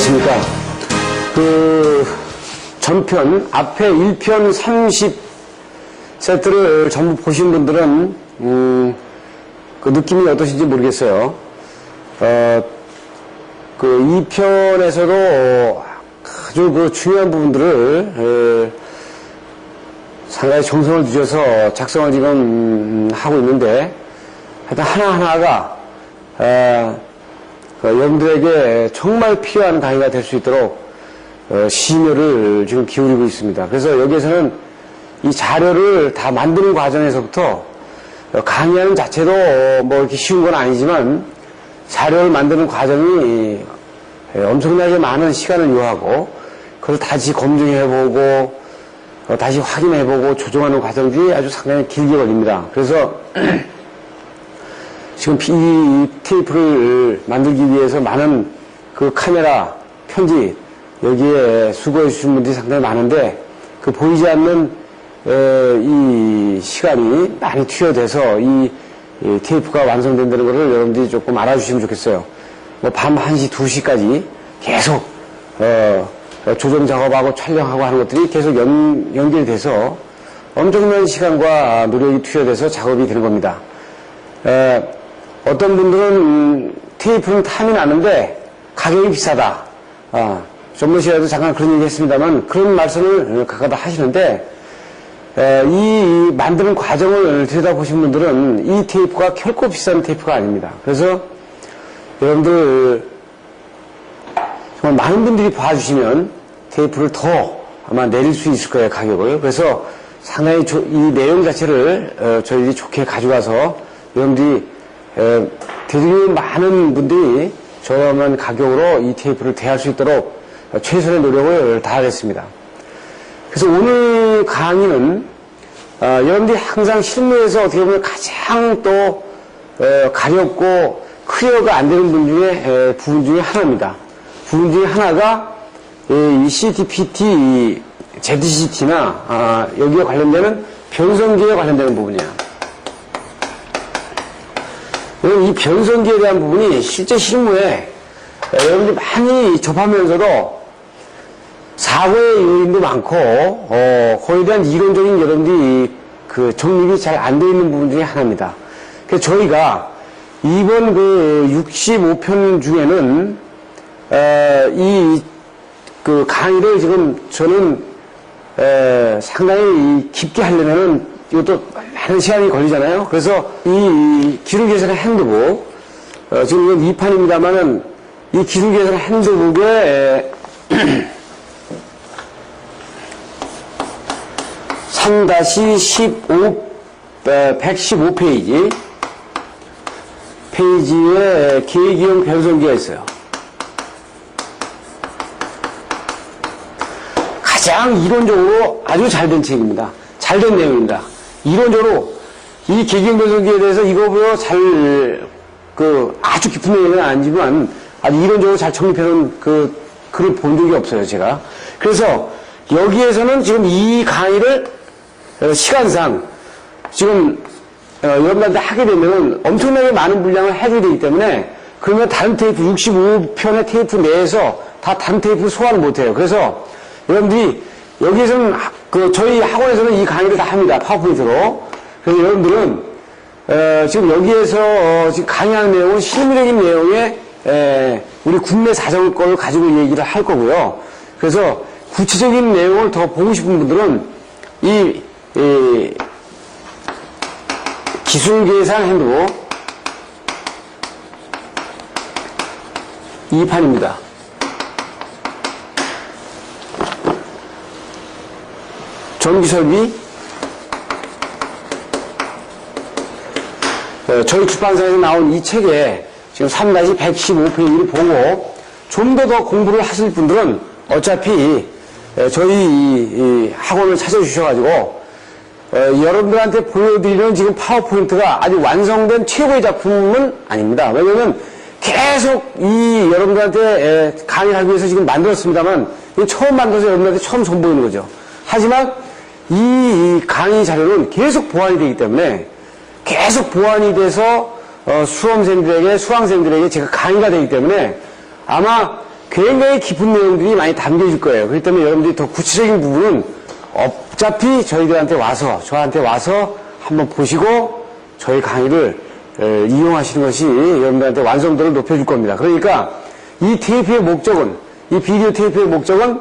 안녕하십니까. 전편, 앞에 1편 30세트를 전부 보신 분들은, 그 느낌이 어떠신지 모르겠어요. 2편에서도 아주 중요한 부분들을, 상당히 정성을 들여서 작성을 지금 하고 있는데, 하여튼 하나하나가, 여러분들에게 정말 필요한 강의가 될 수 있도록 심혈을 지금 기울이고 있습니다. 그래서 여기에서는 이 자료를 다 만드는 과정에서부터 강의하는 자체도 뭐 이렇게 쉬운 건 아니지만 자료를 만드는 과정이 엄청나게 많은 시간을 요하고 그걸 다시 검증해보고 다시 확인해보고 조정하는 과정들이 아주 상당히 길게 걸립니다. 그래서 지금 이 테이프를 만들기 위해서 많은 그 카메라, 편집, 여기에 수고해 주신 분들이 상당히 많은데, 그 보이지 않는, 이 시간이 많이 투여돼서 이 테이프가 완성된다는 것을 여러분들이 조금 알아주시면 좋겠어요. 뭐 밤 1시, 2시까지 계속, 조정 작업하고 촬영하고 하는 것들이 계속 연결돼서 엄청난 시간과 노력이 투여돼서 작업이 되는 겁니다. 어떤 분들은 테이프는 탐이 나는데 가격이 비싸다. 전번시에도 잠깐 그런 얘기 했습니다만 그런 말씀을 가끔가다 하시는데 이 만드는 과정을 들여다보신 분들은 이 테이프가 결코 비싼 테이프가 아닙니다. 그래서 여러분들 정말 많은 분들이 봐주시면 테이프를 더 아마 내릴 수 있을 거예요, 가격을. 그래서 상당히 이 내용 자체를 저희들이 좋게 가져가서 여러분들이 되게 많은 분들이 저렴한 가격으로 이 테이프를 대할 수 있도록 최선의 노력을 다하겠습니다. 그래서 오늘 강의는 여러분들이 항상 실무에서 어떻게 보면 가장 또 가렵고 클리어가 안 되는 부분 중에 하나입니다. 부분 중에 하나가 이 CTPT, ZCT나 여기에 관련되는 변성기에 관련되는 부분이에요. 이 변성기에 대한 부분이 실제 실무에 여러분들이 많이 접하면서도 사고의 요인도 많고 그에 대한 이론적인 여러분들이 그 정립이 잘 안 되어 있는 부분 중에 하나입니다. 그래서 저희가 이번 65편 중에는 이 강의를 지금 저는 상당히 깊게 하려면은 이것도 많은 시간이 걸리잖아요. 그래서 이 기술계산 핸드북, 지금 이건 2판입니다만은 이 기술계산 핸드북에 115페이지에 계기형 변성기가 있어요. 가장 이론적으로 아주 잘 된 책입니다. 잘 된 내용입니다. 이론적으로 이 계기형 변성기에 대해서 이거보다 아주 깊은 내용은 아니지만 아주 이론적으로 잘 정립해놓은 글을 본 적이 없어요, 제가. 그래서 여기에서는 지금 이 강의를 시간상 지금 여러분들한테 하게 되면 엄청나게 많은 분량을 해줘야 되기 때문에 그러면 다른 테이프 65편의 테이프 내에서 다 다른 테이프를 소화를 못해요. 그래서 여러분들이 여기에서는 저희 학원에서는 이 강의를 다 합니다. 파워포인트로. 그래서 여러분들은 지금 여기에서 지금 강의하는 내용은 실무적인 내용에 우리 국내 사정권을 가지고 얘기를 할 거고요. 그래서 구체적인 내용을 더 보고 싶은 분들은 이 기술계산 핸드북 2판입니다. 전기설비, 저희 출판사에서 나온 이 책에 지금 3-115페이지를 보고 좀 더 공부를 하실 분들은 어차피 저희 이 학원을 찾아주셔가지고 여러분들한테 보여드리는 지금 파워포인트가 아주 완성된 최고의 작품은 아닙니다. 왜냐하면 계속 이 여러분들한테 강의하기 위해서 지금 만들었습니다만 처음 만들어서 여러분들한테 처음 선보이는 거죠. 하지만 이 강의 자료는 계속 보완이 되기 때문에 계속 보완이 돼서 수험생들에게, 수강생들에게 제가 강의가 되기 때문에 아마 굉장히 깊은 내용들이 많이 담겨질 거예요. 그렇기 때문에 여러분들이 더 구체적인 부분은 어차피 저희들한테 와서, 저한테 와서 한번 보시고 저희 강의를 이용하시는 것이 여러분들한테 완성도를 높여줄 겁니다. 그러니까 이 테이프의 목적은, 이 비디오 테이프의 목적은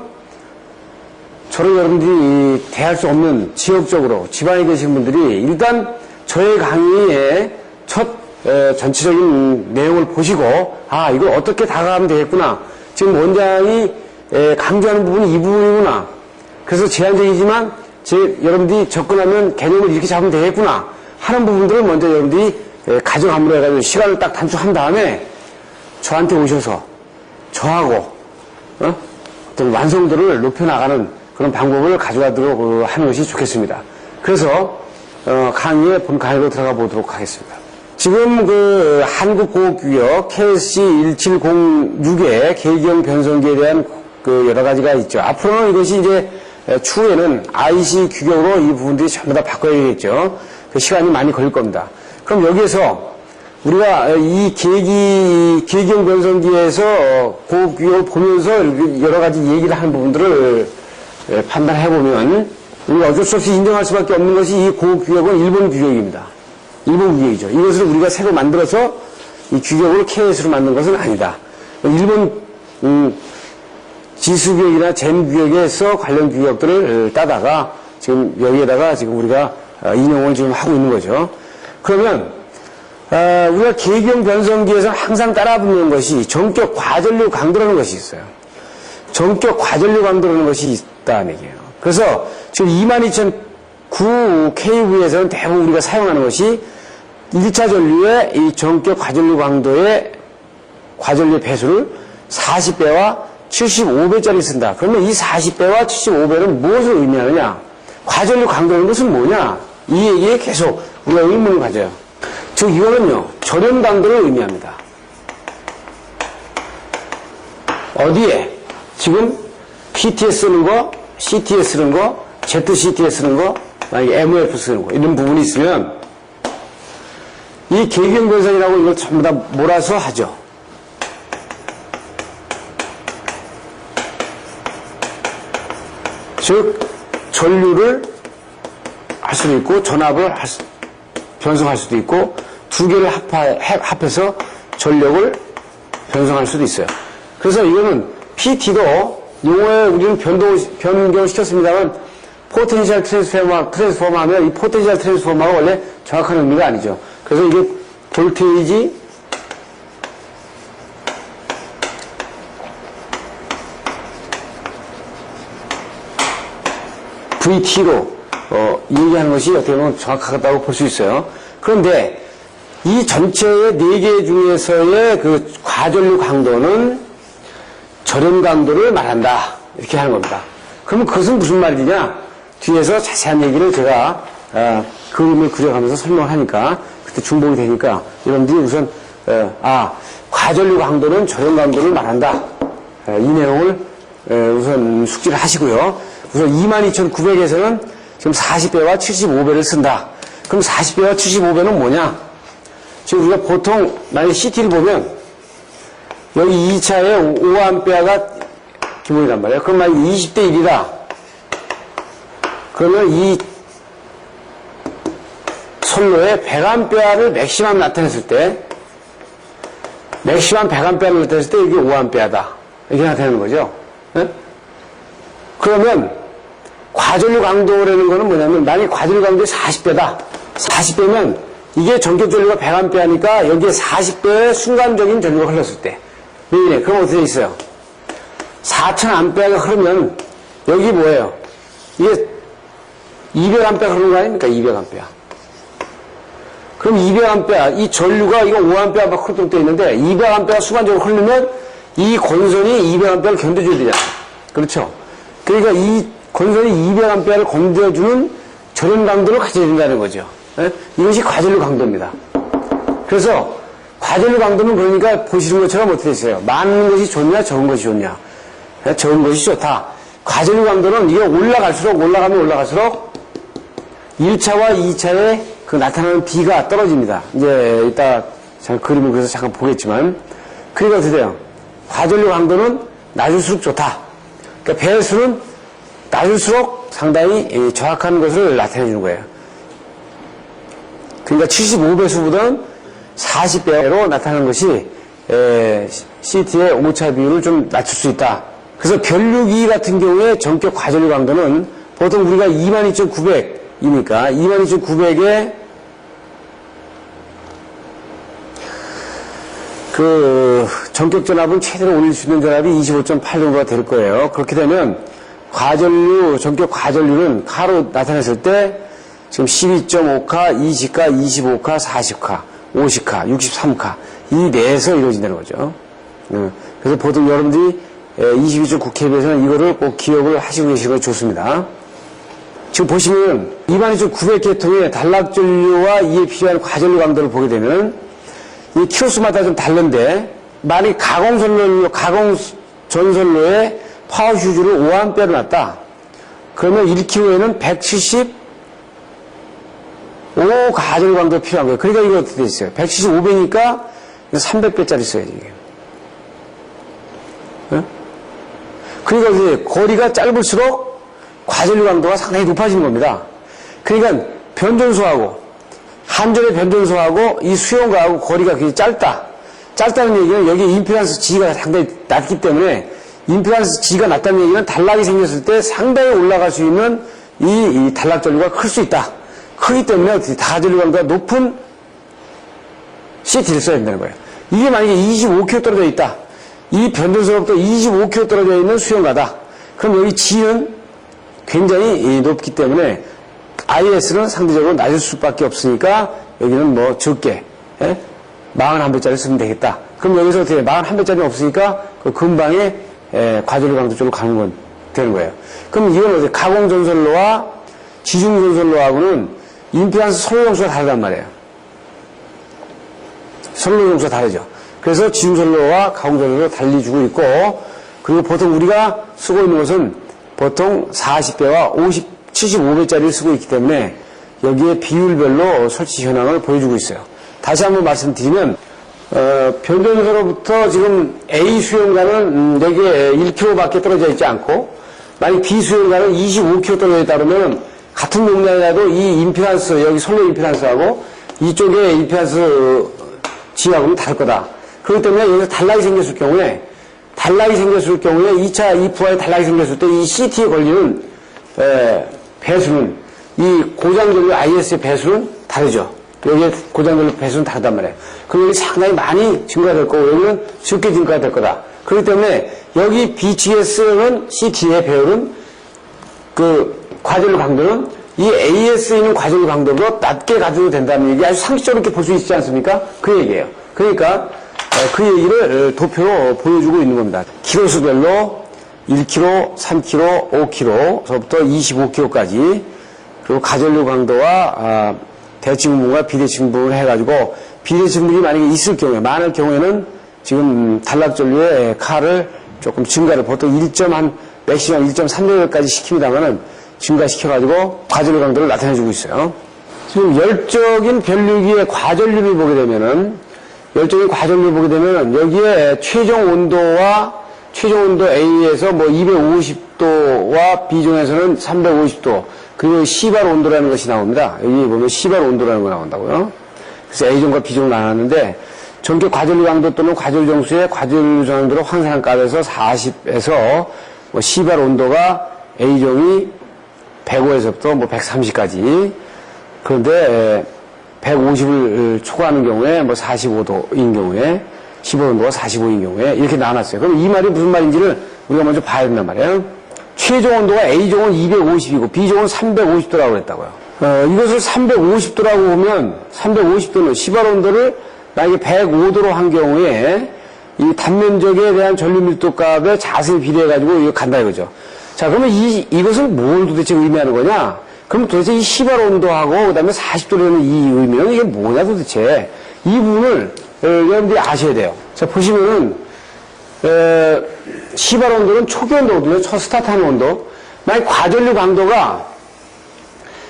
저를 여러분들이 대할 수 없는 지역적으로 지방에 계신 분들이 일단 저의 강의의 첫 전체적인 내용을 보시고 아 이걸 어떻게 다가가면 되겠구나. 지금 원장이 강조하는 부분이 이 부분이구나. 그래서 제한적이지만 여러분들이 접근하면 개념을 이렇게 잡으면 되겠구나 하는 부분들을 먼저 여러분들이 가정함으로 해가지고 시간을 딱 단축한 다음에 저한테 오셔서 저하고 어떤 완성도를 높여나가는 그런 방법을 가져가도록 하는 것이 좋겠습니다. 그래서 강의에 본 강의로 들어가 보도록 하겠습니다. 지금 그 한국고급규격 KSC 1706의 계기형 변성기에 대한 그 여러 가지가 있죠. 앞으로는 이것이 이제 추후에는 IC 규격으로 이 부분들이 전부 다 바꿔야 되겠죠. 그 시간이 많이 걸릴 겁니다. 그럼 여기에서 우리가 이 계기형 변성기에서 고급규격을 보면서 여러 가지 얘기를 하는 부분들을 판단해보면 우리가 어쩔 수 없이 인정할 수밖에 없는 것이 이 고급규격은 일본 규격입니다. 일본 규격이죠. 이것을 우리가 새로 만들어서 이 규격을 KS로 만든 것은 아니다. 일본 지수규격이나 젠규격에서 관련 규격들을 따다가 지금 여기에다가 지금 우리가 인용을 지금 하고 있는 거죠. 그러면 우리가 계기형 변성기에서 항상 따라붙는 것이 전격 과전류 강도라는 것이 있어요. 전격 과전류 강도라는 것이 있다는 얘기예요. 그래서 지금 22009 KV에서는 대부분 우리가 사용하는 것이 1차 전류의 이 전격 과전류 강도의 과전류 배수를 40배와 75배짜리 쓴다. 그러면 이 40배와 75배는 무엇을 의미하느냐? 과전류 강도는 것은 뭐냐? 이 얘기에 계속 우리가 의문을 가져요. 즉 이거는요 절연 강도를 의미합니다. 어디에? 지금 PTS 쓰는 거, CTS 쓰는 거, ZCTS 쓰는 거, 만약에 MOF 쓰는 거 이런 부분이 있으면 이 계기형 변성이라고 이걸 전부 다 몰아서 하죠. 즉 전류를 할 수도 있고 전압을 변성할 수도 있고 두 개를 합해서 전력을 변성할 수도 있어요. 그래서 이거는 PT도 용어에 우리는 변경을 시켰습니다만 포텐셜 트랜스포머 하면 이 포텐셜 트랜스포머가 원래 정확한 의미가 아니죠. 그래서 이게 볼테이지 VT로 얘기하는 것이 어떻게 보면 정확하다고 볼 수 있어요. 그런데 이 전체의 4개 중에서의 그 과전류 강도는 절연 강도를 말한다. 이렇게 하는 겁니다. 그러면 그것은 무슨 말이냐? 뒤에서 자세한 얘기를 제가 그림을 그려가면서 설명을 하니까 그때 중복이 되니까 여러분들이 우선 과전류 강도는 절연 강도를 말한다. 이 내용을 우선 숙지를 하시고요. 우선 22900에서는 지금 40배와 75배를 쓴다. 그럼 40배와 75배는 뭐냐? 지금 우리가 보통 만약에 CT를 보면 여기 2차에 5A가 기본이란 말이에요. 그럼 만약에 20대 1이다. 그러면 이 선로에 100A를 맥시멈 나타냈을 때 맥시멈 100A를 나타냈을 때 이게 5A다. 이렇게 나타내는 거죠. 네? 그러면 과전류 강도라는 거는 뭐냐면 만약에 과전류 강도가 40배다. 40배면 이게 전격 전류가 100A니까 여기에 40배의 순간적인 전류가 흘렀을 때 왜? 그럼 어떻게 돼 있어요? 4000A가 흐르면 여기 뭐예요? 이게 200A 흐르는 거 아닙니까? 200A. 그럼 200A, 이 전류가 이거 5A 막 흐르도록 되어 있는데 200A가 순간적으로 흐르면 이 권선이 200A를 견뎌줘야 되잖아요. 그렇죠? 그러니까 이 권선이 200A를 건져주는 절연 강도를 가져야 된다는 거죠. 예? 이것이 과전류 강도입니다. 그래서 과전류 강도는 그러니까 보시는 것처럼 어떻게 되세요? 많은 것이 좋냐, 적은 것이 좋냐? 예? 적은 것이 좋다. 과전류 강도는 이게 올라갈수록 1차와 2차에 그 나타나는 B가 떨어집니다. 이제 이따 제가 그림을 그래서 잠깐 보겠지만 그러니까 어떻게 돼요? 과전류 강도는 낮을수록 좋다. 그러니까 배수는 낮을수록 상당히 정확한 것을 나타내 주는 거예요. 그러니까 75배수보다는 40배로 나타나는 것이 CT의 오차 비율을 좀 낮출 수 있다. 그래서 변류기 같은 경우에 전격 과전류 강도는 보통 우리가 22,900이니까 22,900에 그 전격 전압은 최대로 올릴 수 있는 전압이 25.8 정도가 될 거예요. 그렇게 되면 과전류, 전격 과전류는 카로 나타냈을 때 지금 12.5카, 20카, 25카, 40카, 50카, 63카 이 내에서 이루어진다는 거죠. 그래서 보통 여러분들이 22.9kb에서는 이거를 꼭 기억을 하시고 계시는 게 좋습니다. 지금 보시면 22,900계통의 단락전류와 이에 필요한 과전류 강도를 보게 되면 이 키로수마다 좀 다른데 만약 가공전선로에 파워 휴즈를 5A로 놨다. 그러면 1kg에는 175 가전류 강도가 필요한 거예요. 그러니까 이거 어떻게 돼 있어요? 175배니까 300배짜리 써야지 이게. 네? 그러니까 이제 거리가 짧을수록 과전류 강도가 상당히 높아지는 겁니다. 그러니까 변전소하고 한전의 변전소하고 이 수용과하고 거리가 굉장히 짧다. 짧다는 얘기는 여기 임피던스 G가 상당히 낮기 때문에 임피던스 G가 낮다는 얘기는 단락이 생겼을 때 상당히 올라갈 수 있는 이 단락 전류가 클 수 있다. 크기 때문에 다전류 강도가 높은 CT를 써야 된다는 거예요. 이게 만약에 25km 떨어져 있다. 이 변전소로부터 25km 떨어져 있는 수용가다. 그럼 여기 G는 굉장히 높기 때문에 IS는 상대적으로 낮을 수밖에 없으니까 여기는 뭐 적게 41배짜리 쓰면 되겠다. 그럼 여기서 어떻게 41배짜리 없으니까 그 근방에 과전류 강도 쪽으로 가는 건 되는 거예요. 그럼 이건 어떻게 가공전선로와 지중전선로하고는 임피던스 선로용수가 다르단 말이에요. 선로용수가 다르죠. 그래서 지중전로와 가공전선로로 달리 주고 있고, 그리고 보통 우리가 쓰고 있는 것은 보통 40배와 75배짜리를 쓰고 있기 때문에 여기에 비율별로 설치 현황을 보여주고 있어요. 다시 한번 말씀드리면 변전소로부터 지금 A 수용관은 여기에 1km밖에 떨어져 있지 않고 만약 B 수용관은 25km 떨어져 있다 그러면 같은 용량이라도 이 임피던스 여기 선로 임피던스하고 이쪽에 임피던스 G하고는 다를 거다. 그렇기 때문에 여기서 단락이 생겼을 경우에 2차 이프와에 단락이 생겼을 때 이 CT에 걸리는 배수는 이 고장전류 IS의 배수는 다르죠. 여기에 고장전류 배수는 다르단 말이에요. 그럼 여기 상당히 많이 증가될 거고 여기는 적게 증가될 거다. 그렇기 때문에 여기 B측에 쓰는 CT의 배율은 그 과전류 강도는 이 AS에 있는 과전류 강도보다 낮게 가져도 된다는 얘기 아주 상식적으로 이렇게 볼 수 있지 않습니까? 그 얘기예요. 그러니까 그 얘기를 도표로 보여주고 있는 겁니다. 키로수별로 1kg, 3kg, 5kg서부터 25kg까지 그리고 가전류 강도와 대칭 부분과 비대칭 부분을 해가지고 비대칭 부분이 만약에 있을 경우에 많을 경우에는 지금 단락전류의 칼을 조금 증가를 보통 맥시멈 1.3배까지 시킵니다만은 증가시켜가지고 과전류 강도를 나타내주고 있어요. 지금 열적인 변류기의 과전류를 보게 되면은 여기에 최종 온도 A에서 뭐 250도와 B종에서는 350도 그리고 C발 온도라는 것이 나옵니다. 여기 보면 C발 온도라는 거 나온다고요. 그래서 A종과 B종을 나눴는데 전격 과전류 강도 또는 과전류 정수의 과전류 정도로 환산한 값에서 40에서 뭐 C발 온도가 A종이 105에서부터 뭐 130까지 그런데 150을 초과하는 경우에 뭐 45도인 경우에 15온도가 45인 경우에 이렇게 나눴어요. 그럼 이 말이 무슨 말인지를 우리가 먼저 봐야 된단 말이에요. 최종 온도가 A종은 250이고 B종은 350도라고 그랬다고요. 이것을 350도라고 보면 350도는 시발 온도를 만약에 105도로 한 경우에 이 단면적에 대한 전류 밀도 값에 자세히 비례해가지고 이거 간다 이거죠. 자, 그러면 이것은 뭘 도대체 의미하는 거냐? 그럼 도대체 이 시발 온도하고 그 다음에 40도라는 이 의미는 이게 뭐냐 도대체. 이 부분을 여러분들이 아셔야 돼요. 자, 보시면은, 시발 온도는 초기 온도거든요. 첫 스타트하는 온도. 만약 과전류 강도가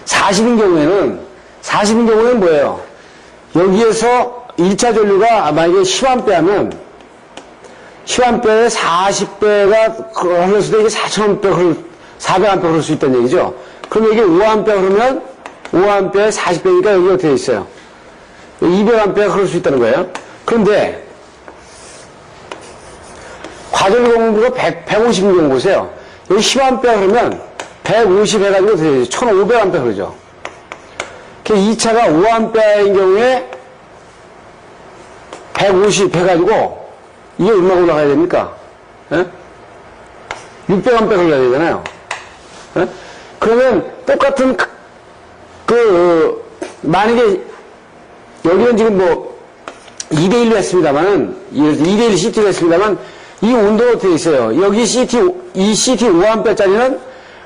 40인 경우에는 뭐예요? 여기에서 1차 전류가 만약에 10A 하면 10A에 40배가 흘렀을 때 이게 400A 흐를 수 있다는 얘기죠. 그럼 이게 5A 흐르면 5A에 40배니까 여기 어떻게 돼 있어요? 200A가 흐를 수 있다는 거예요. 그런데 과전류 공부가 150인 경우 보세요. 여기 10A 흐르면 150 해가지고 어떻게 되죠? 1500A 흐르죠. 이 차가 5A인 경우에 150 해가지고 이게 얼마가 올라가야 됩니까? 600A 흘러야 되잖아요. 그러면 똑같은 만약에 여기는 지금 뭐 2대1로 했습니다만은 2대1 CT로 했습니다만 이 온도가 어떻게 있어요? 여기 이 CT 5A짜리는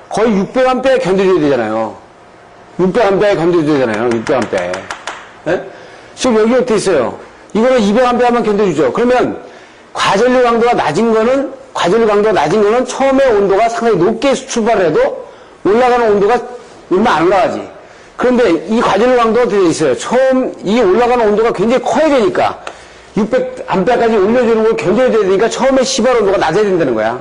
거의 600A에 견뎌줘야 되잖아요. 600A에 견뎌줘야 되잖아요. 600A에. 지금 여기 어떻게 있어요? 이거는 200A만 견뎌주죠. 그러면 과전류 강도가 낮은 거는 처음에 온도가 상당히 높게 출발해도 올라가는 온도가 얼마 안 올라가지. 그런데 이 과전류 강도가 어떻게 돼 있어요? 이 올라가는 온도가 굉장히 커야 되니까 600A까지 올려주는 걸 견뎌야 되니까 처음에 시발 온도가 낮아야 된다는 거야.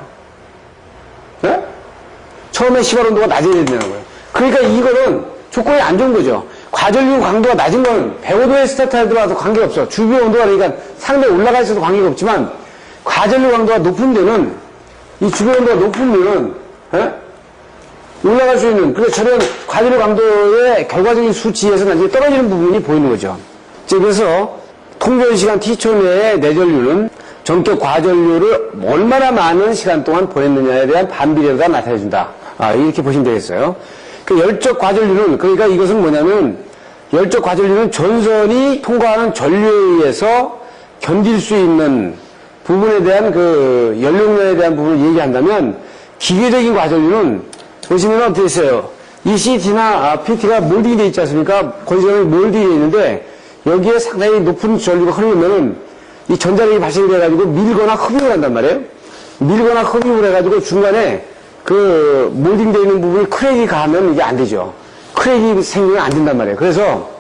처음에 시발 온도가 낮아야 된다는 거예요. 그러니까 이거는 조건이 안 좋은 거죠. 과전류 강도가 낮은 건 105도에 스타트에 들어와도 관계없어. 주변 온도가 그러니까 상당히 올라가 있어도 관계가 없지만 과전류 강도가 높은 데는 이 주변 온도가 높으면 올라갈 수 있는 그래서 저런 과전류 강도의 결과적인 수치에서 나중에 떨어지는 부분이 보이는 거죠. 그래서 통전 시간 T초 내의 내전류는 전격 과전류를 얼마나 많은 시간 동안 보냈느냐에 대한 반비례가 나타내준다. 이렇게 보시면 되겠어요. 그 열적 과전류는 그러니까 이것은 뭐냐면 열적 과전류는 전선이 통과하는 전류에 의해서 견딜 수 있는 부분에 대한 그 연료량에 대한 부분을 얘기한다면 기계적인 과전류는 보시면 어떻게 있어요? 이 CT나 PT가 몰딩이 되어 있지 않습니까? 건전이 몰딩이 되어 있는데 여기에 상당히 높은 전류가 흐르면은 이 전자력이 발생돼가지고 밀거나 흡입을 한단 말이에요. 밀거나 흡입을 해가지고 중간에 그 몰딩되어 있는 부분이 크랙이 가면 이게 안 되죠. 크랙이 생기면 안 된단 말이에요. 그래서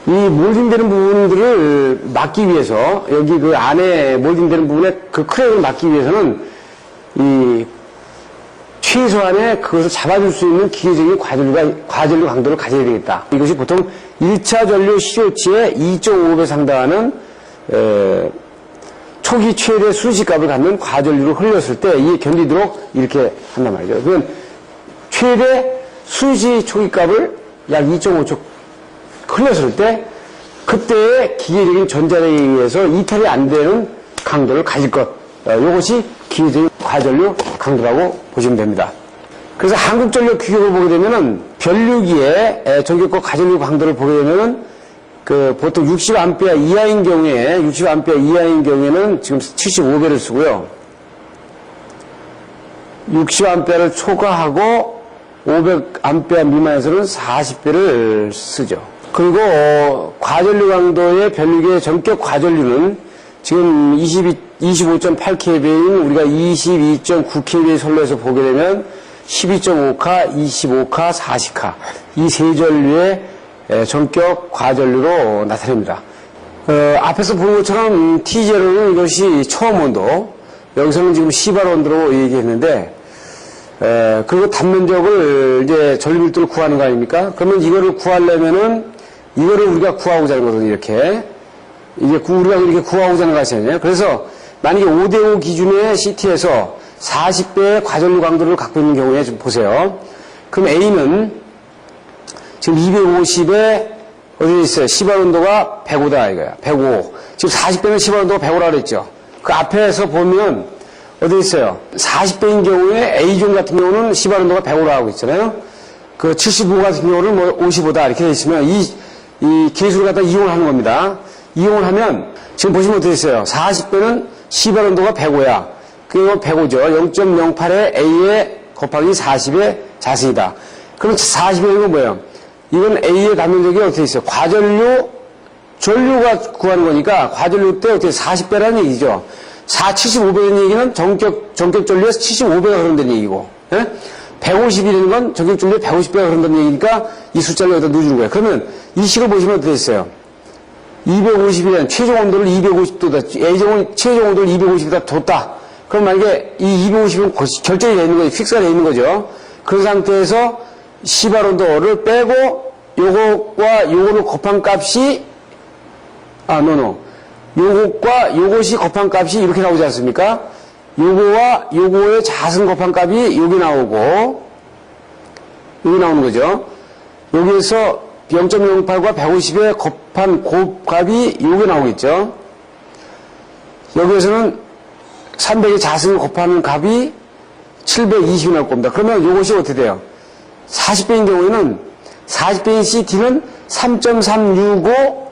이 몰딩되는 부분들을 막기 위해서 여기 그 안에 몰딩되는 부분에 그 크랙을 막기 위해서는 이 최소한의 그것을 잡아줄 수 있는 기계적인 과전류 강도를 가져야 되겠다. 이것이 보통 1차 전류 CO치의 2.5배 상당하는 초기 최대 순시값을 갖는 과전류를 흘렸을 때 이에 견디도록 이렇게 한단 말이죠. 그건 최대 순시 초기값을 약 2.5초 흘렸을 때 그때의 기계적인 전자력에 의해서 이탈이 안 되는 강도를 가질 것. 이것이 기계적인 과전류 강도라고 보시면 됩니다. 그래서 한국전력 규격을 보게 되면은 변류기의 전격과 과전류 강도를 보게 되면은 그 보통 60A 이하인 경우에는 지금 75배를 쓰고요. 60A를 초과하고 500A 미만에서는 40배를 쓰죠. 그리고 과전류 강도의 변류기의 전격 과전류는 지금 25.8kV인 우리가 22.9kV 선로에서 보게 되면 12.5카, 25카, 40카 이 세 전류의 전격 과전류로 나타냅니다. 앞에서 본 것처럼 T0는 이것이 처음 온도, 여기서는 지금 시발 온도로 얘기했는데, 그리고 단면적을 이제 전류 밀도를 구하는 거 아닙니까? 그러면 이거를 구하려면은 이거를 우리가 구하고자 하는 거거든요. 이렇게 우리가 이렇게 구하고자 하는 것이잖아요. 그래서 만약에 5대5 기준의 CT에서 40배의 과전류 강도를 갖고 있는 경우에 좀 보세요. 그럼 A는 지금 250에 어디 있어요? 시발 온도가 105다 이거야. 105. 지금 40배면 시발 온도가 105라고 그랬죠. 그 앞에서 보면 어디 있어요? 40배인 경우에 A존 같은 경우는 시발 온도가 105라고 있잖아요. 그 75 같은 경우는 뭐 55다 이렇게 돼 있으면 이 기술을 갖다 이용을 하는 겁니다. 이용을 하면 지금 보시면 어떻게 있어요? 40배는 시발 온도가 105야. 그리고 105죠. 0.08에 A에 곱하기 40의 자승이다. 그럼 40의 이건 뭐예요? 이건 A의 단면적이 어떻게 있어요? 전류가 구하는 거니까 과전류 때 어떻게 40배라는 얘기죠. 75배라는 얘기는 전격 전류에서 75배가 흐른다는 얘기고, 150이라는 건 전격 전류에 150배가 흐른다는 얘기니까 이 숫자를 여기다 넣어주는 거예요. 그러면 이 식을 보시면 어떻게 있어요? 250이라는 최종 온도를 250도다. 최종 온도를 250도다 뒀다. 그럼 만약에 이 250은 결정이 되어 있는 거죠. 픽스가 되어 있는 거죠. 그런 상태에서 시발 온도를 빼고 요것과 요거를 곱한 값이 요것과 요것이 곱한 값이 이렇게 나오지 않습니까? 요거와 요거의 자승 곱한 값이 여기 나오고 여기 나오는 거죠. 여기에서 0.08과 150에 곱한 곱값이 요게 나오겠죠. 여기에서는 300의 자승을 곱하는 값이 720이 나올 겁니다. 그러면 요것이 어떻게 돼요? 40배인 경우에는 40배인 CT는 3.365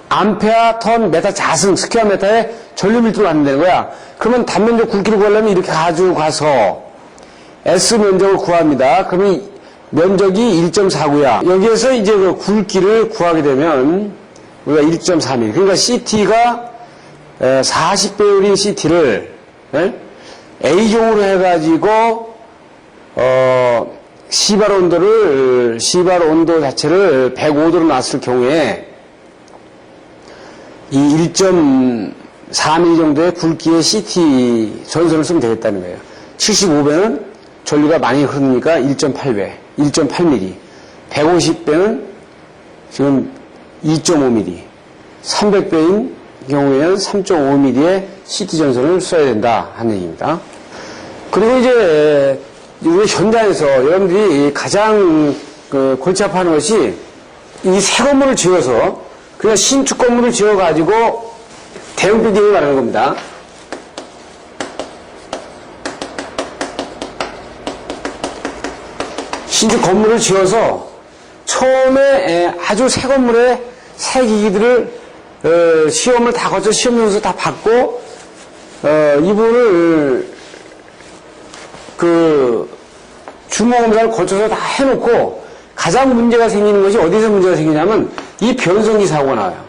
암페어 턴 메타 자승 스퀘어 메타의 전류 밀도를 갖는다는 거야. 그러면 단면적 굵기를 구하려면 이렇게 가지고 가서 S 면적을 구합니다. 그러면 면적이 1.49야. 여기에서 이제 그 굵기를 구하게 되면 우리가 1.3mm. 그러니까 CT가 40배율인 CT를 A종으로 해가지고 시발 온도 자체를 105도로 놨을 경우에 이 1.4mm 정도의 굵기의 CT 전선을 쓰면 되겠다는 거예요. 75배는 전류가 많이 흐르니까 1.8배, 1.8mm. 150배는 지금 2.5mm. 300배인 경우에는 3.5mm의 CT 전선을 써야 된다 하는 얘기입니다. 그리고 이제 우리 현장에서 여러분들이 가장 골치 아파하는 것이 이 새 건물을 지어서 그냥 신축 건물을 지어가지고 대형 빌딩을 말하는 겁니다. 신축 건물을 지어서 처음에 아주 새 건물에 새 기기들을 시험을 다 거쳐 시험 용서 다 받고 이분을 중공검사를 거쳐서 다 해놓고 가장 문제가 생기는 것이 어디서 문제가 생기냐면 이 변성기 사고가 나와요.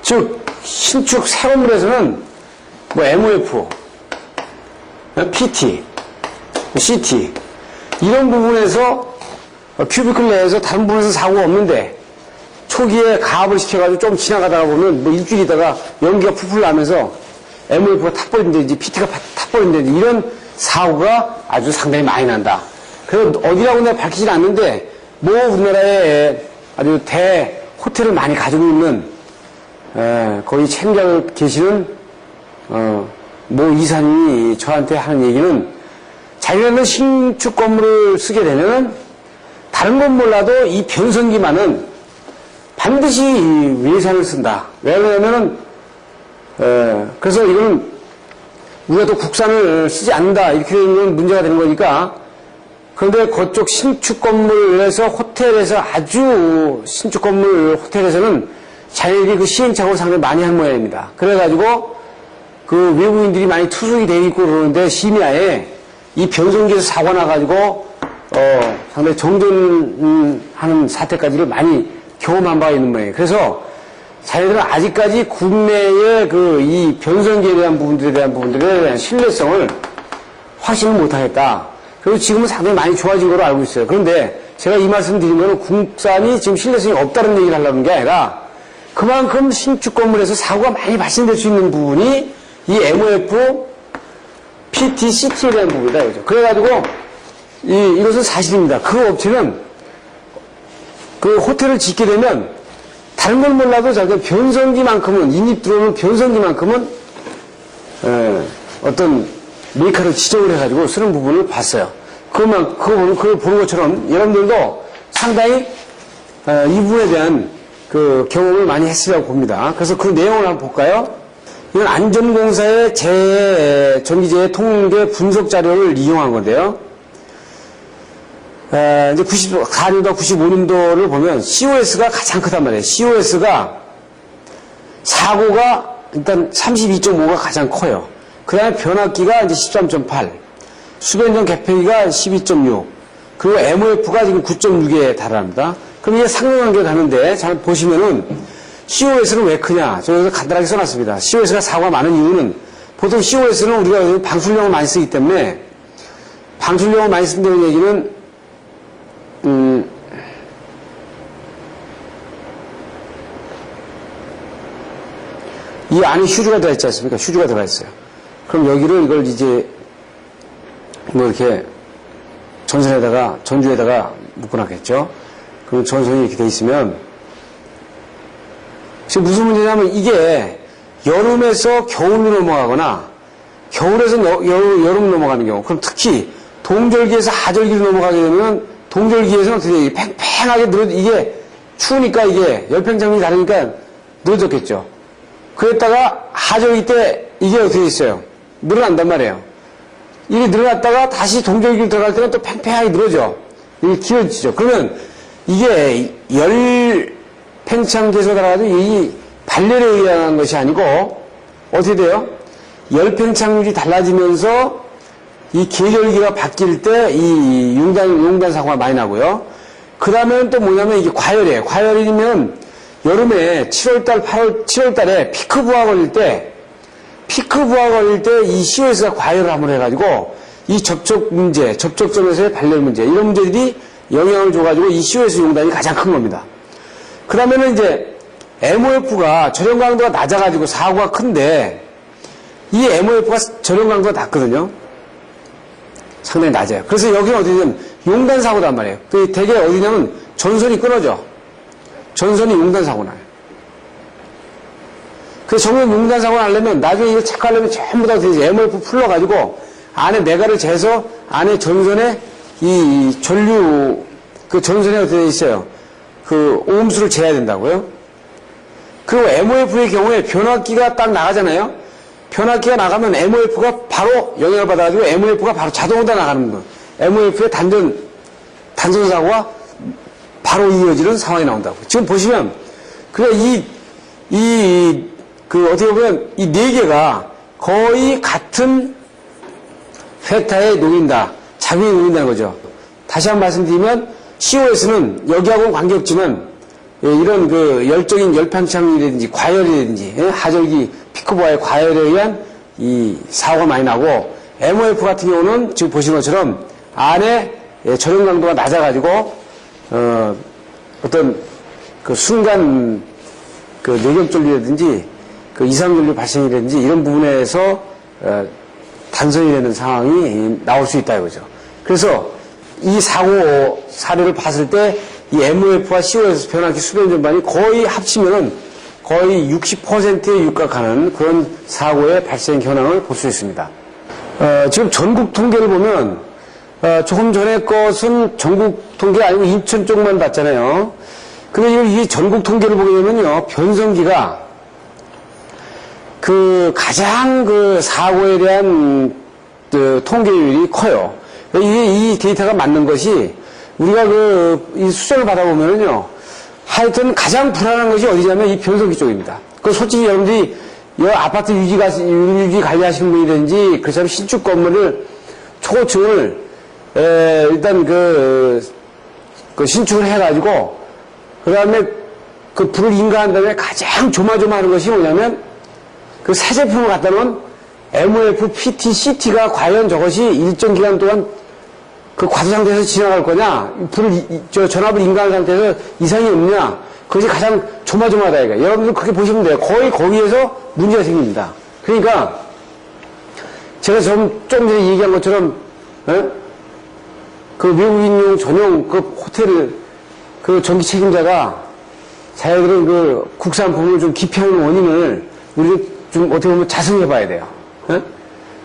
즉 신축 새 건물에서는 뭐 MOF, PT, CT 이런 부분에서 큐비클 내에서 다른 부분에서 사고가 없는데 초기에 가압을 시켜가지고 좀 지나가다가 보면 뭐 일주일 있다가 연기가 풀풀 나면서 MOF가 탁버린다든지 PT가 탁버린다든지 이런 사고가 아주 상당히 많이 난다. 그래서 어디라고 내가 밝히진 않는데 뭐 우리나라에 아주 대 호텔을 많이 가지고 있는 거의 책임자로 계시는 모 이사님이 저한테 하는 얘기는 자기네는 신축 건물을 쓰게 되면 다른 건 몰라도 이 변성기만은 반드시 외산을 쓴다. 왜 그러냐면은 그래서 이거는 우리가 또 국산을 쓰지 않는다 이렇게 되면 문제가 되는 거니까. 그런데 그쪽 신축 건물에서 호텔에서 아주 신축 건물 호텔에서는 자기들이 그 시행착오를 상당히 많이 한 모양입니다. 그래가지고 그 외국인들이 많이 투숙이 돼 있고 그러는데 심야에 이 변성기에서 사고 나가지고 상당히 정전하는 사태까지를 많이 경험한 바가 있는 모양이에요. 그래서 자기들은 아직까지 국내의 이 변성기에 대한 부분들에 대한 신뢰성을 확신을 못하겠다. 그리고 지금은 상당히 많이 좋아진 걸로 알고 있어요. 그런데 제가 이 말씀 드린 거는 국산이 지금 신뢰성이 없다는 얘기를 하려는 게 아니라 그만큼 신축 건물에서 사고가 많이 발생될 수 있는 부분이 이 MOF, PT, CT에 대한 부분이다. 그죠? 그래가지고 이것은 사실입니다. 그 업체는 그 호텔을 짓게 되면 다른 건 몰라도 자기가 변성기만큼은 인입 들어오는 변성기만큼은 어떤 메이커를 지정을 해가지고 쓰는 부분을 봤어요. 그걸 보는 것처럼 여러분들도 상당히 이 부분에 대한 그 경험을 많이 했으라고 봅니다. 그래서 그 내용을 한번 볼까요? 이건 안전공사의 전기재해 통계 분석 자료를 이용한 건데요. 이제 94년도, 95년도를 보면 COS가 가장 크단 말이에요. COS가 사고가 일단 32.5가 가장 커요. 그 다음에 변압기가 이제 13.8, 수변전 개폐기가 12.6, 그리고 MOF가 지금 9.6에 달합니다. 그럼 이게 상관관계가 가는데, 잘 보시면은, COS는 왜 크냐? 저기서 간단하게 써놨습니다. COS가 사고가 많은 이유는, 보통 COS는 우리가 방출용을 많이 쓰기 때문에, 방출용을 많이 쓴다는 얘기는, 안에 휴지가 들어있지 않습니까? 휴지가 들어가 있어요. 그럼 여기를 이걸 이제 뭐 이렇게 전주에다가 묶어놨겠죠. 그럼 전선이 이렇게 돼 있으면 지금 무슨 문제냐면 이게 여름에서 겨울로 넘어가거나 겨울에서 여름 넘어가는 경우, 그럼 특히 동절기에서 하절기로 넘어가게 되면 동절기에서는 어떻게 돼요? 팽팽하게 이게 추우니까 이게 열팽창이 다르니까 늘어졌겠죠. 그랬다가 하절기 때 이게 어떻게 있어요? 늘어난단 말이에요. 이게 늘어났다가 다시 동절기로 들어갈 때는 또 팽팽하게 늘어져. 이게 길어지죠. 그러면 이게 열팽창 계수가 달아가지고 이 발열에 의한 것이 아니고 어떻게 돼요? 열팽창률이 달라지면서 이 계절기가 바뀔 때 이 용단 사고가 많이 나고요. 그 다음에는 또 뭐냐면 이게 과열이에요. 과열이면 여름에 7월달에 피크 부하 걸릴 때 이 COS가 과열을 한번 해가지고 이 접촉점에서의 발열 문제, 이런 문제들이 영향을 줘가지고 이 COS 용단이 가장 큰 겁니다. 그 다음에는 이제 MOF가 저렴 강도가 낮아가지고 사고가 큰데 이 MOF가 저렴 강도가 낮거든요. 상당히 낮아요. 그래서 여기는 어디냐면 용단 사고단 말이에요. 그 되게 어디냐면 전선이 끊어져. 전선이 용단 사고 나요. 그래서 정면 용단 사고 나려면 나중에 이걸 체크하려면 전부 다 MOF 풀러가지고 안에 내가를 재서 안에 전선에 이 전류 그 전선에 어떻게 돼 있어요? 그 오음수를 재야 된다고요. 그리고 MOF의 경우에 변압기가 딱 나가잖아요. 변압기가 나가면 MOF가 바로 영향을 받아가지고 MOF가 바로 자동으로 다 나가는 거예요. MOF의 단전 사고가 바로 이어지는 상황이 나온다고. 지금 보시면, 그래, 어떻게 보면 이 네 개가 거의 같은 벡터에 놓인다. 작용이 놓인다는 거죠. 다시 한번 말씀드리면, COS는 여기하고는 관계없지만, 이런 그 열적인 열팽창이라든지 과열이라든지, 하절기 피크부하의 과열에 의한 이 사고가 많이 나고, MOF 같은 경우는 지금 보시는 것처럼 안에 저렴 강도가 낮아가지고, 어떤 그 순간 그 뇌경전류라든지 그 이상전류 발생이라든지 이런 부분에서 단선이 되는 상황이 나올 수 있다 이거죠. 그래서 이 사고 사례를 봤을 때 이 MOF와 COS 변압기 수변 전반이 거의 합치면은 거의 60%에 육박하는 그런 사고의 발생 현황을 볼 수 있습니다. 지금 전국 통계를 보면 조금 전에 것은 전국 통계 아니고 인천 쪽만 봤잖아요. 근데 이 전국 통계를 보게 되면요, 변성기가 그 가장 그 사고에 대한 그 통계율이 커요. 이 데이터가 맞는 것이 우리가 이 수정을 받아보면요, 하여튼 가장 불안한 것이 어디냐면 이 변성기 쪽입니다. 그 솔직히 여러분들이 이 아파트 유지 관리하시는 분이든지 그처럼 신축 건물을 초고층을 일단 그 신축을 해가지고 그 다음에 그 불을 인가한 다음에 가장 조마조마하는 것이 뭐냐면 그 새 제품을 갖다 놓은 MOF, PT, CT가 과연 저것이 일정 기간 동안 그 과도 상태에서 지나갈 거냐, 전압을 인가한 상태에서 이상이 없냐, 그것이 가장 조마조마하다 이거. 여러분들 그렇게 보시면 돼요. 거의 거기에서 문제가 생깁니다. 그러니까 제가 좀 전에 얘기한 것처럼 그 외국인용 전용 그 호텔 그 전기 책임자가 자기들은 그 국산 부분을 좀 기피하는 원인을 우리가 좀 어떻게 보면 자성해 봐야 돼요.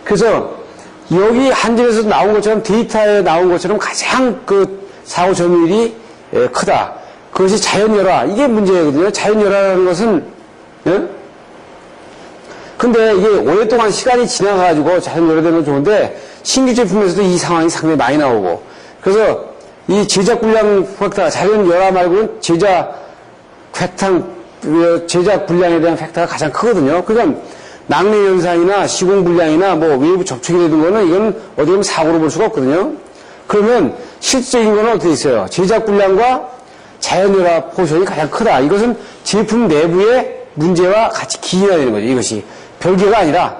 그래서 여기 한전에서 나온 것처럼 데이터에 나온 것처럼 가장 그 사고 점유율이 크다. 그것이 자연열화. 이게 문제거든요. 자연열화라는 것은 근데 이게 오랫동안 시간이 지나가지고 자연열화되는 건 좋은데 신규 제품에서도 이 상황이 상당히 많이 나오고 그래서 이 제작 불량 팩터, 자연열화 말고는 제작 불량에 대한 팩터가 가장 크거든요. 그러니까 낙뢰 현상이나 시공 불량이나 뭐 외부 접촉이 되는 거는 이건 어디 보면 사고로 볼 수가 없거든요. 그러면 실질적인 거는 어떻게 있어요? 제작 불량과 자연열화 포션이 가장 크다. 이것은 제품 내부의 문제와 같이 기인해야 되는 거죠. 이것이 별개가 아니라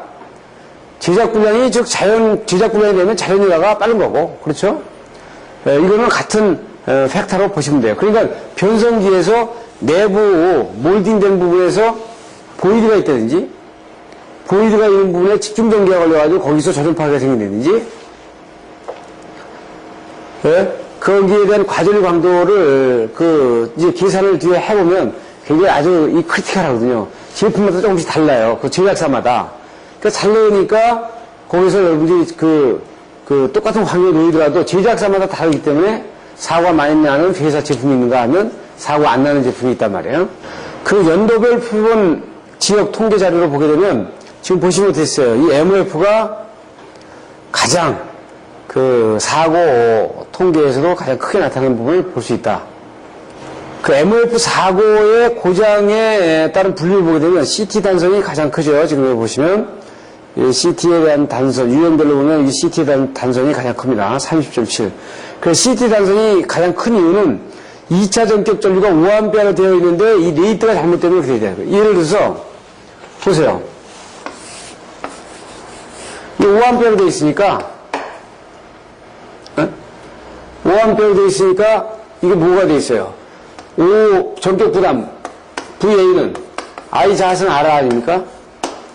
제작 불량이 즉 제작 불량이 되면 자연열화가 빠른 거고, 그렇죠? 이거는 같은 팩터로 보시면 돼요. 그러니까 변성기에서 내부 몰딩된 부분에서 보이드가 있다든지 보이드가 있는 부분에 집중 전기가 걸려가지고 거기서 저전파가 생긴다든지, 예? 거기에 대한 과전류 강도를 이제 계산을 뒤에 해보면 굉장히 아주 이 크리티컬하거든요. 제품마다 조금씩 달라요. 그 제작사마다. 그러니까 잘 넣으니까 거기서 여러분들이 똑같은 환경에 놓이더라도 제작사마다 다르기 때문에 사고가 많이 나는 회사 제품이 있는가 하면 사고 안 나는 제품이 있단 말이에요. 그 연도별 표본 지역 통계 자료를 보게 되면 지금 보시면 됐어요. 이 MOF가 가장 사고 통계에서도 가장 크게 나타나는 부분을 볼 수 있다. 그 MOF 사고의 고장에 따른 분류를 보게 되면 CT 단선이 가장 크죠. 지금 여기 보시면 CT에 대한 단선, 유형별로 보면 이 CT에 대한 단선이 가장 큽니다. 30.7. 그 CT 단선이 가장 큰 이유는 2차 전격 전류가 5A로 되어 있는데 이 레이트가 잘못되면 그렇게 돼요. 예를 들어서 보세요. 이 5A로 되어 있으니까 5A로 되어 있으니까 이게 뭐가 되어 있어요? 5 전격 부담 VA는 I 자선 R 아닙니까?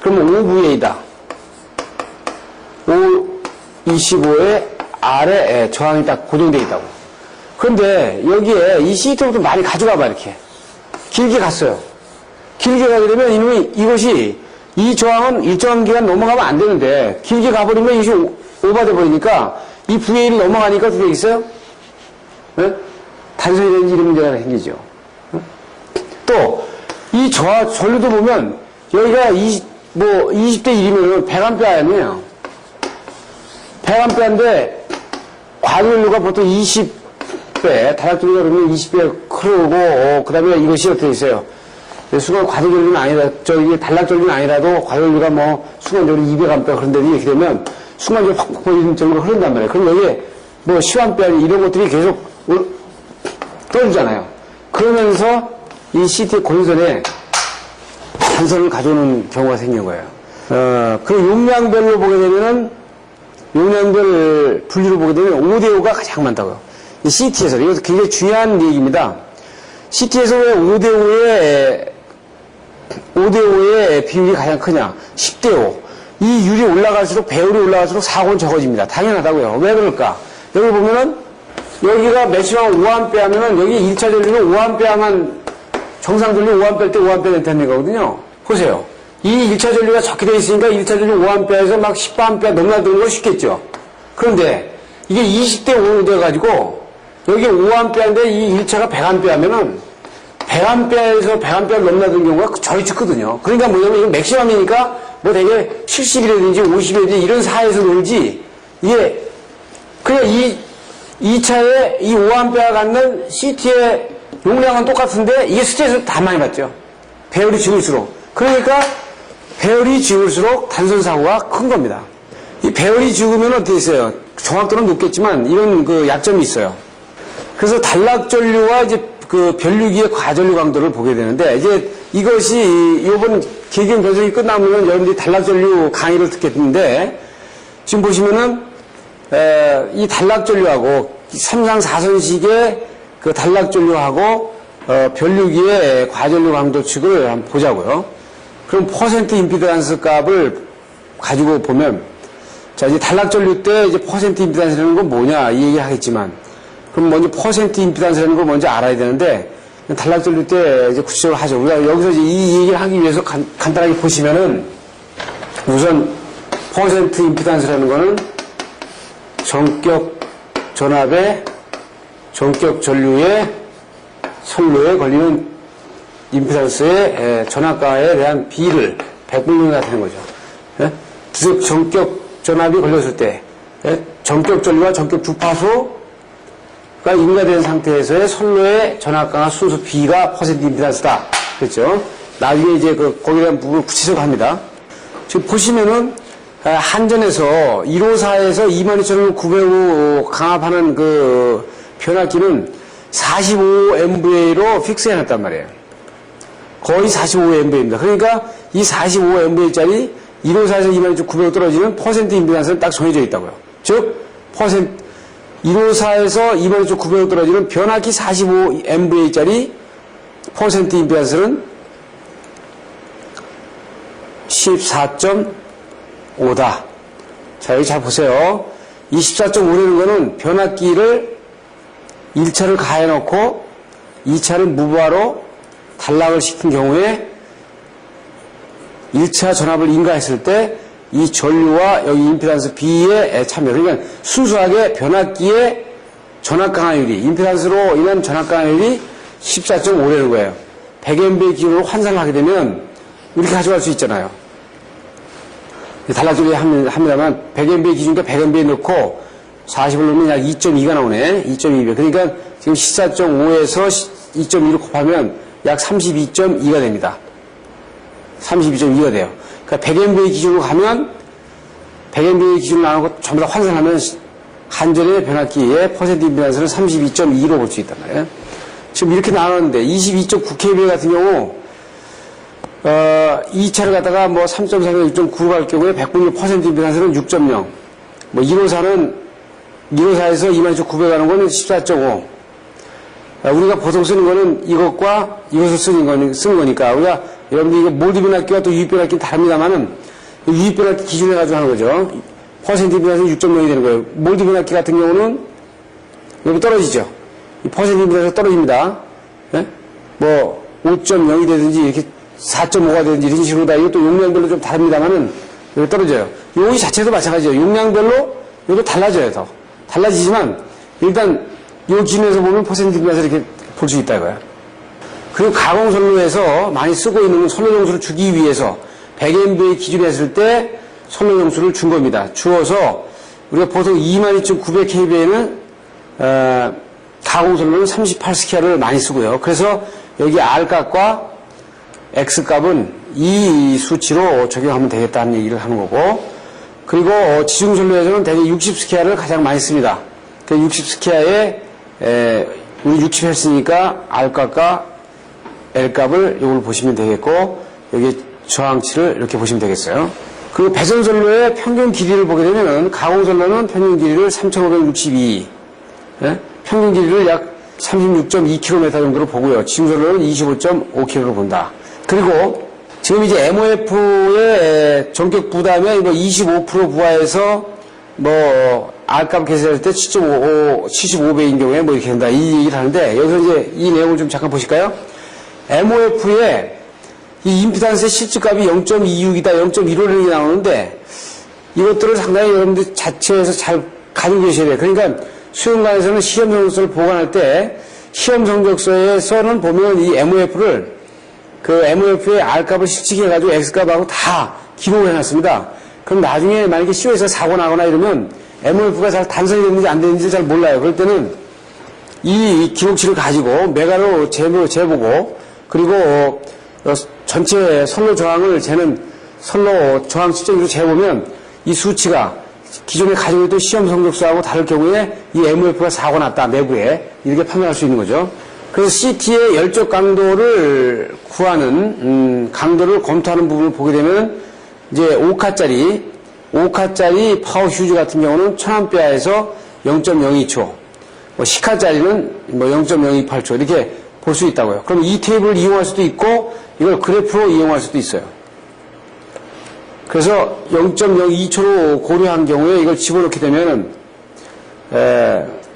그러면 5VA다. 525에 R에 저항이 딱 고정되어 있다고. 그런데 여기에 이 CT부터 많이 가져가봐 이렇게. 길게 갔어요. 길게 가게 되면 이것이 이 저항은 일정한 기간 넘어가면 안 되는데 길게 가버리면 이것이 오버돼 버리니까 이 VA를 넘어가니까 어떻게 되겠어요? 네? 단선이 되는 이런 문제가 생기죠. 또, 이 전류도 보면, 여기가 20대 1이면 100A 아니에요. 100A인데, 과전류가 보통 20배, 다락전류가 그러면 20배 흐르고, 그 다음에 이것이 어떻게 있어요? 순간 과전류는 아니라, 단락전류는 아니라도, 과전류가 순간적으로 200A 그런 데도 이렇게 되면, 순간적으로 확 보이는 정도로 흐른단 말이에요. 그럼 여기에 10A 이런 것들이 계속 떠주잖아요. 그러면서 이 CT 고유선에 단선을 가져오는 경우가 생긴 거예요. 그리고 용량별로 보게 되면은, 용량별 분류를 보게 되면 5대5가 가장 많다고요. 이 CT에서. 이것도 굉장히 중요한 얘기입니다. CT에서 왜 5대5의 비율이 가장 크냐? 10대5. 이 율이 올라갈수록, 배율이 올라갈수록 사고는 적어집니다. 당연하다고요. 왜 그럴까? 여기 보면은, 여기가 맥시멈 5A 하면은, 여기 1차 전류는 5A만, 정상 전류 5A 때 5A 된다는 거거든요. 보세요. 이 1차 전류가 적게 되어 있으니까 1차 전류 5A에서 막 10A 넘나드는 건 쉽겠죠. 그런데, 이게 20대 5로 돼가지고, 여기 5A인데 이 1차가 100A 하면은, 100A에서 100A 넘나드는 경우가 저리 적거든요. 그러니까 뭐냐면, 이거 맥시멈이니까, 되게 70이라든지 50이라든지 이런 사이에서 놀지, 이게, 그냥 이 2차에 이 5A 갖는 CT의 용량은 똑같은데, 이게 스트레스를 다 많이 받죠. 배열이 적을수록. 그러니까, 배열이 적을수록 단선 사고가 큰 겁니다. 이 배열이 적으면 어떻게 있어요? 정확도는 높겠지만, 이런 약점이 있어요. 그래서 단락전류와 이제 변류기의 과전류 강도를 보게 되는데, 이제 이것이 요번 계기형 변속이 끝나면 여러분들이 단락전류 강의를 듣겠는데, 지금 보시면은, 이 단락전류하고 3상 4선식의 단락전류하고 변류기의 과전류 강도 측을 한번 보자고요. 그럼 퍼센트 임피던스 값을 가지고 보면, 자, 이제 단락전류 때 이제 퍼센트 임피던스라는 건 뭐냐 이 얘기 하겠지만, 그럼 먼저 퍼센트 임피던스라는 걸 먼저 알아야 되는데, 단락전류 때 이제 구체적으로 하죠. 우리가 여기서 이제 이 얘기를 하기 위해서 간단하게 보시면은, 우선 퍼센트 임피던스라는 거는 전격 전압의 전격 전류의 선로에 걸리는 임피던스의 전압가에 대한 비를 100분의 나타내는 거죠. 예? 즉 전격 전압이 걸렸을 때 전격 전류와 전격 주파수 가 인가된 상태에서의 선로의 전압강화 순수 B가 퍼센트 임피던스다. 그렇죠? 나중에 이제 거기에 대한 부분을 구체적으로 합니다. 지금 보시면은, 한전에서 154에서 22,900호 강압하는 변압기는 45MVA로 픽스 해놨단 말이에요. 거의 45MVA입니다. 그러니까 이 45MVA짜리 154에서 22,900호 떨어지는 퍼센트 임피던스는 딱 정해져 있다고요. 즉, 154에서 22,900호 떨어지는 변압기 45MVA짜리 퍼센트 임피던스는 14.5다. 자, 여기 잘 보세요. 이 14.5라는 거는 변압기를 1차를 가해놓고 2차를 무부하로 단락을 시킨 경우에 1차 전압을 인가했을 때 이 전류와 여기 임피단스 B의 참여. 그러니까 순수하게 변압기의 전압 강화율이, 임피단스로 인한 전압 강화율이 14.5라는 거예요. 100MVA 기준으로 환산을 하게 되면 이렇게 가져갈 수 있잖아요. 단락조리 합니다만 100MVA 기준이니까 100MVA 넣고 40을 넣으면 약 2.2가 나오네. 2.2배. 그러니까 지금 14.5에서 2.2를 곱하면 약 32.2가 됩니다. 32.2가 돼요. 그러니까 100MVA 기준으로 가면 100MVA 기준으로 나누고 전부 다 환산하면 한전의 변압기의 퍼센트 임피던스는 32.2로 볼 수 있단 말이에요. 지금 이렇게 나눴는데 22.9kVA 같은 경우 2차를 갖다가 뭐 3.4에서 6.9로 갈 경우에 100분의 퍼센트 임피던스는 6.0. 뭐 154에서 22,900 가는 거는 14.5. 우리가 보통 쓰는 거는 이것과 이것을 쓰는 거니까 우리가 여러분들 이거 몰드 변압기와 또 유입 변압기는 다릅니다만은 유입 변압기 기준에 가지고 하는 거죠. 퍼센트 임피던스는 6.0이 되는 거예요. 몰드 변압기 같은 경우는 여기 떨어지죠. 이 퍼센트 임피던스가 떨어집니다. 네? 뭐 5.0이 되든지 이렇게 4.5가 되든지 이런 식으로 다 이것도 용량별로 좀 다릅니다만은 여기 떨어져요. 여기 자체도 마찬가지죠. 용량별로 이것도 달라져요. 더 달라지지만 일단 이 기준에서 보면 퍼센트 임피던스 이렇게 볼 수 있다 이거야. 그리고 가공선로에서 많이 쓰고 있는 선로용수를 주기 위해서 100MVA 기준에 했을 때 선로용수를 준 겁니다. 주어서 우리가 보통 22,900kVA는 가공선로는 38스퀘어를 많이 쓰고요. 그래서 여기 R값과 X값은 이 수치로 적용하면 되겠다는 얘기를 하는 거고, 그리고 지중선로에서는 대개 60스퀘어를 가장 많이 씁니다. 그 60스퀘어에 우리 60 했으니까 R값과 L값을 이걸 보시면 되겠고, 여기 저항치를 이렇게 보시면 되겠어요. 그리고 배선선로의 평균 길이를 보게 되면은 가공선로는 평균 길이를 3,562, 예? 평균 길이를 약 36.2km 정도로 보고요. 지중선로는 25.5km로 본다. 그리고 지금 이제 MOF의 전격 부담에 뭐 25% 부하해서 뭐 R값 계산할 때 75배인 경우에 뭐 이렇게 된다. 이 얘기를 하는데 여기서 이제 이 내용을 좀 잠깐 보실까요? MOF의 이 임피던스의 실질값이 0.26이다, 0.15이 나오는데 이것들을 상당히 여러분들 자체에서 잘 가지고 계셔야 돼요. 그러니까 수영관에서는 시험 성적서를 보관할 때 시험 성적서에서는 보면 이 MOF를 그 MOF의 R값을 실직해가지고 X값하고 다 기록을 해놨습니다. 그럼 나중에 만약에 CO에서 사고 나거나 이러면 MOF가 잘 단선이 됐는지 안 됐는지 잘 몰라요. 그럴 때는 이 기록치를 가지고 메가로 재보고 그리고 전체 선로 저항을 재는 선로 저항 측정기로 재보면 이 수치가 기존에 가지고 있던 시험 성적서하고 다를 경우에 이 MOF가 사고 났다, 내부에. 이렇게 판단할 수 있는 거죠. 그래서 CT의 열적 강도를 구하는, 강도를 검토하는 부분을 보게 되면 이제 5카짜리 파워 휴즈 같은 경우는 1000A에서 0.02초, 뭐 10카짜리는 뭐 0.028초 이렇게 볼 수 있다고요. 그럼 이 테이블을 이용할 수도 있고 이걸 그래프로 이용할 수도 있어요. 그래서 0.02초로 고려한 경우에 이걸 집어넣게 되면은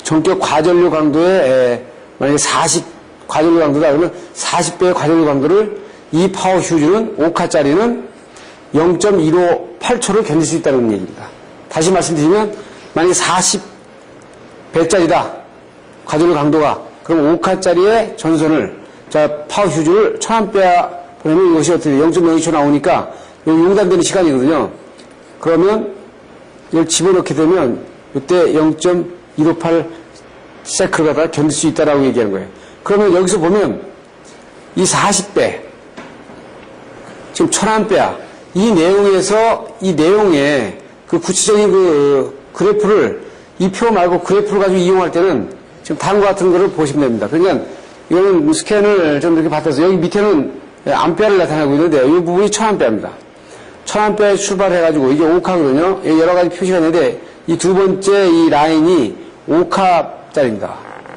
전격 과전류 강도에 만약에 40 과전류 강도다 그러면 40배의 과전류 강도를 이 파워 휴즈는 5카짜리는 0.158초를 견딜 수 있다는 얘기입니다. 다시 말씀드리면 만약에 40배짜리다 과전류 강도가 그럼 5카짜리의 전선을 파워 휴즈를 1000A 보내면 이것이 어떻게 0.02초 나오니까 용단되는 시간이거든요. 그러면 이걸 집어넣게 되면 이때 0.158 세크를 갖다가 견딜 수 있다라고 얘기하는 거예요. 그러면 여기서 보면 이 40배 지금 1000A 이 내용에서 이 내용에 그 구체적인 그 그래프를 이 표 말고 그래프를 가지고 이용할 때는 지금 다음과 같은 거를 보시면 됩니다. 그러니까 이거는 스캔을 좀 이렇게 받아서 여기 밑에는 암페어를 나타내고 있는데 이 부분이 1000A입니다. 1000A에 출발해가지고 이게 5카거든요. 여러 가지 표시가 있는데 이 두 번째 이 라인이 5카짜리입니다.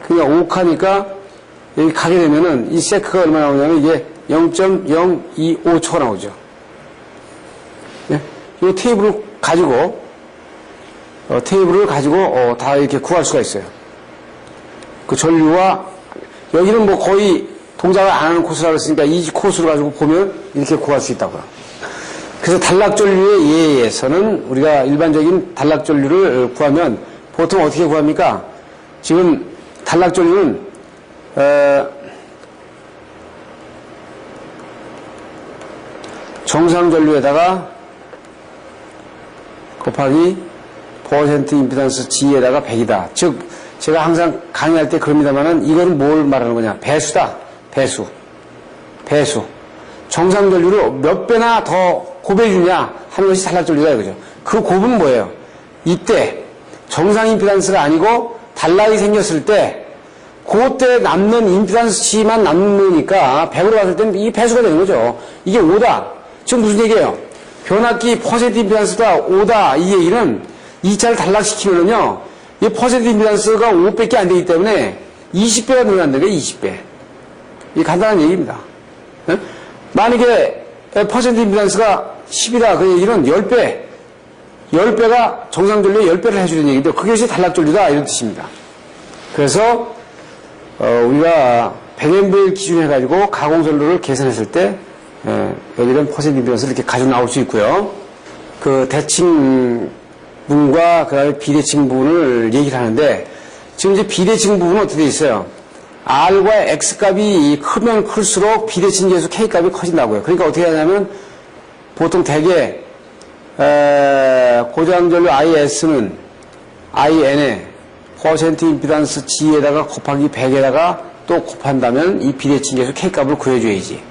그러니까 5카니까 여기 가게 되면은 이 세크가 얼마 나오냐면 이게 0.025초가 나오죠. 이 테이블을 가지고 다 이렇게 구할 수가 있어요. 그 전류와 여기는 뭐 거의 동작을 안 하는 코스라고 했으니까 이 코스를 가지고 보면 이렇게 구할 수 있다고요. 그래서 단락전류의 예에서는 우리가 일반적인 단락전류를 구하면 보통 어떻게 구합니까? 지금 단락전류는 정상전류에다가 곱하기 퍼센트 임피던스 G에다가 100이다. 즉 제가 항상 강의할 때 그럽니다만은 이거는 뭘 말하는 거냐? 배수다. 배수. 정상전류로 몇 배나 더 곱해주냐 하는 것이 단락전류다 이거죠. 그 곱은 뭐예요? 이때 정상 임피던스가 아니고 단락이 생겼을 때 그때 남는 임피던스 G만 남으니까 100으로 봤을 때는 이 배수가 되는 거죠. 이게 5다. 지금 무슨 얘기예요? 변압기 퍼센트 임피던스가 5다. 이 얘기는 2차를 단락시키면은요, 이 퍼센트 임피던스가 5밖에 안 되기 때문에 20배가 늘어난다는 거예요, 20배. 이 간단한 얘기입니다. 네? 만약에 퍼센트 임피던스가 10이다. 그 얘기는 10배가 정상전류의 10배를 해주는 얘기인데, 그것이 단락전류다. 이런 뜻입니다. 그래서, 우리가 100MV를 기준해가지고 가공전류를 계산했을 때, 여기는 퍼센트 임피던스를 이렇게 가지고 나올 수 있고요. 그 대칭 부분과 그다음에 비대칭 부분을 얘기를 하는데 지금 이제 비대칭 부분은 어떻게 되어 있어요? R과 X 값이 크면 클수록 비대칭 계수 K 값이 커진다고요. 그러니까 어떻게 하냐면 보통 대개 고장전류 IS는 IN에 퍼센트 임피던스 G에다가 곱하기 100에다가 또 곱한다면 이 비대칭 계수 K 값을 구해줘야지.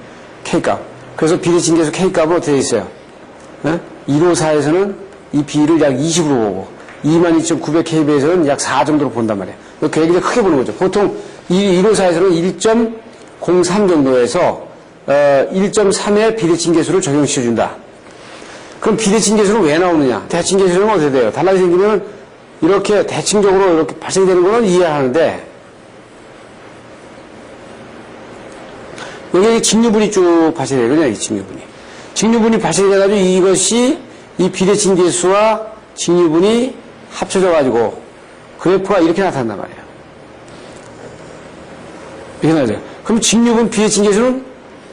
K 값. 그래서 비대칭 계수 K 값은 어떻게 되어 있어요? 154에서는 이 B를 약 20으로 보고 22,900kb에서는 약 4 정도로 본단 말이에요. 굉장히 크게 보는 거죠. 보통 이 154에서는 1.03 정도에서 1.3의 비대칭 계수를 적용시켜준다. 그럼 비대칭 계수는 왜 나오느냐? 대칭 계수는 어떻게 돼요? 단락이 생기면 이렇게 대칭적으로 이렇게 발생되는 거는 이해하는데 여기 직류분이 쭉 발생돼요. 그냥 이 직류분이. 직류분이 발생돼가지고 이것이 이 비대칭 계수와 직류분이 합쳐져가지고 그래프가 이렇게 나타난단 말이에요. 이렇게 나오죠. 그럼 직류분 비대칭 계수는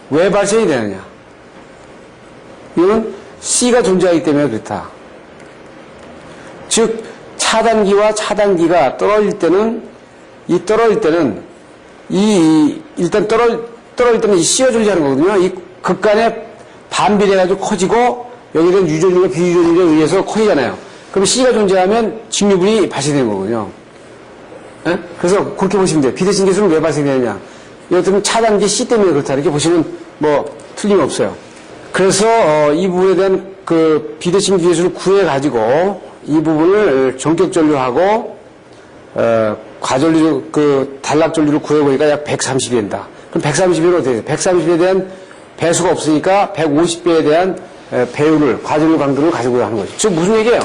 왜 발생이 되느냐? 이건 C가 존재하기 때문에 그렇다. 즉 차단기와 차단기가 떨어질 때는 일단 떨어질 때는 이 C가 존재하는 거거든요. 이 극간에 반비례해가지고 커지고 여기에 대한 유전율과 비유전율에 의해서 커지잖아요. 그럼 C가 존재하면 직류분이 발생되는 거거든요. 예? 그래서 그렇게 보시면 돼요. 비대칭 계수는 왜 발생되느냐? 예를 들면 차단기 C 때문에 그렇다. 이렇게 보시면 뭐 틀림없어요. 그래서 이 부분에 대한 그 비대칭 계수를 구해가지고 이 부분을 전격전류하고 과전류 그 단락전류를 구해보니까 약 130이 된다. 그럼 130배는 어떻게 돼요? 130에 대한 배수가 없으니까 150배에 대한 배율을, 과전류 강도를 가지고 하는 거죠. 즉, 무슨 얘기예요?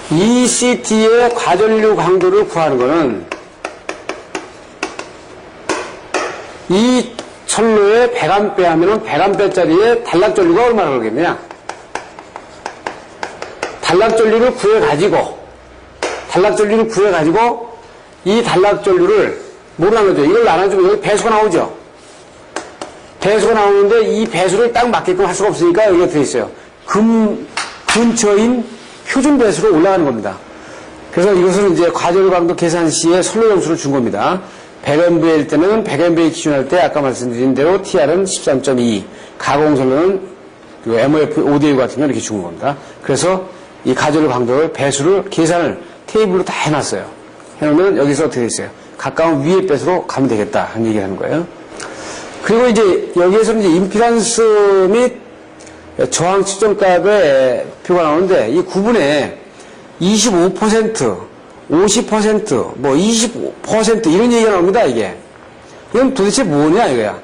ECT의 과전류 강도를 구하는 거는 이 철로에 100A 하면은 100A짜리의 단락전류가 얼마나 그러겠느냐? 단락전류를 구해가지고 이 단락전류를 뭐로 나누죠? 이걸 나눠주면 여기 배수가 나오죠? 배수가 나오는데 이 배수를 딱 맞게끔 할 수가 없으니까 여기가 들어있어요. 근처인 표준 배수로 올라가는 겁니다. 그래서 이것은 이제 과전류 강도 계산 시에 선로 점수를 준 겁니다. 100MV일 때는 100MV 기준할 때 아까 말씀드린 대로 TR은 13.2, 가공선로는 그 MOF 5대1 같은 건 이렇게 준 겁니다. 그래서 이 과전류 강도를 배수를 계산을 테이블로 다 해놨어요. 해놓으면 여기서 어떻게 있어요? 가까운 위의 배수로 가면 되겠다 하는 얘기를 하는 거예요. 그리고 이제 여기에서는 이제 임피던스 및 저항 측정값의 표가 나오는데 이 구분에 25%, 50%, 뭐 20% 이런 얘기가 나옵니다, 이게. 이건 도대체 뭐냐, 이거야.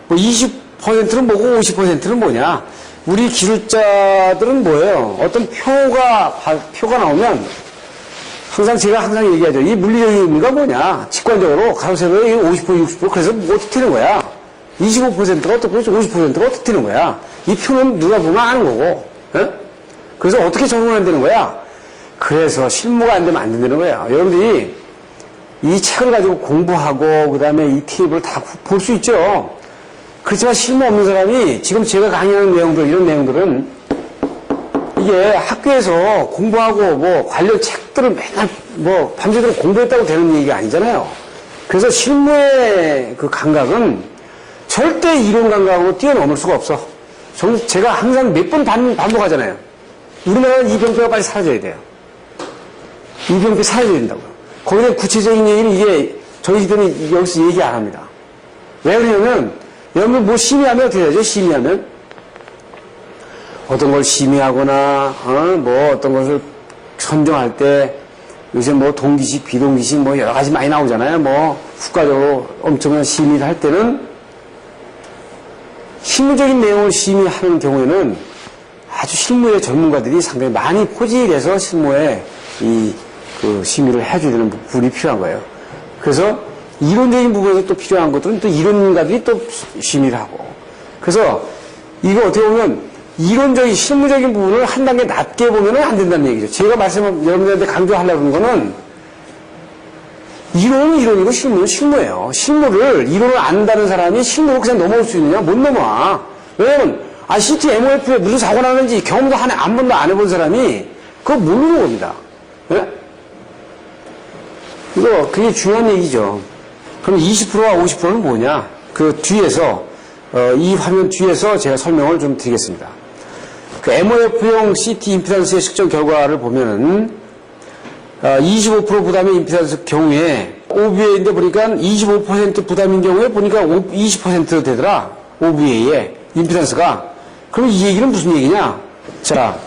뭐 20%는 뭐고 50%는 뭐냐. 우리 기술자들은 뭐예요? 어떤 표가 나오면 제가 항상 얘기하죠. 이 물리적인 의미가 뭐냐. 직관적으로 가로세로에 50%, 60% 그래서 뭐 어떻게 되는 거야. 25%가 어떻게, 50%가 어떻게 되는 거야. 이 표는 누가 보면 아는 거고. 예? 그래서 어떻게 적응을 안 되는 거야? 그래서 실무가 안 되면 안 된다는 거야. 여러분들이 이 책을 가지고 공부하고 그 다음에 이 테이블을 다 볼 수 있죠. 그렇지만 실무 없는 사람이 지금 제가 강의하는 내용들, 이런 내용들은 이게 학교에서 공부하고 뭐 관련 책들을 맨날 뭐 밤새도록 공부했다고 되는 얘기가 아니잖아요. 그래서 실무의 그 감각은 절대 이론 감각으로 뛰어넘을 수가 없어. 제가 항상 몇 번 반복하잖아요. 우리나라는 이병표가 빨리 사라져야 돼요. 이병표 사라져야 된다고요. 거기에 구체적인 얘기는 이게 저희 집들은 여기서 얘기 안 합니다. 왜 그러냐면 여러분 뭐 심의하면 어떻게 되죠? 심의하면 어떤 걸 심의하거나 뭐 어떤 것을 선정할 때 요새 뭐 동기식, 비동기식 뭐 여러 가지 많이 나오잖아요. 뭐 국가적으로 엄청난 심의를 할 때는 실무적인 내용을 심의하는 경우에는 아주 실무의 전문가들이 상당히 많이 포진해서 실무에 그 심의를 해줘야 되는 부분이 필요한 거예요. 그래서 이론적인 부분에서 또 필요한 것들은 또 이론가들이 또 심의를 하고. 그래서 이거 어떻게 보면 이론적인, 실무적인 부분을 한 단계 낮게 보면 안 된다는 얘기죠. 제가 여러분들한테 강조하려고 하는 거는 이론은 이론이고 실무는 실무예요. 실무를, 이론을 안다는 사람이 실무를 그냥 넘어올 수 있느냐? 못 넘어와. 왜냐면, CT, MOF에 무슨 사고 나는지 경험도 한 번도 안 해본 사람이 그거 모르는 겁니다. 네? 그게 중요한 얘기죠. 그럼 20%와 50%는 뭐냐? 그 뒤에서, 이 화면 뒤에서 제가 설명을 좀 드리겠습니다. 그 MOF용 CT 임피던스의 측정 결과를 보면은, 25% 부담의 임피던스 경우에, OVA인데 보니까 25% 부담인 경우에 보니까 20% 되더라. OVA의 임피던스가. 그럼 이 얘기는 무슨 얘기냐? 자,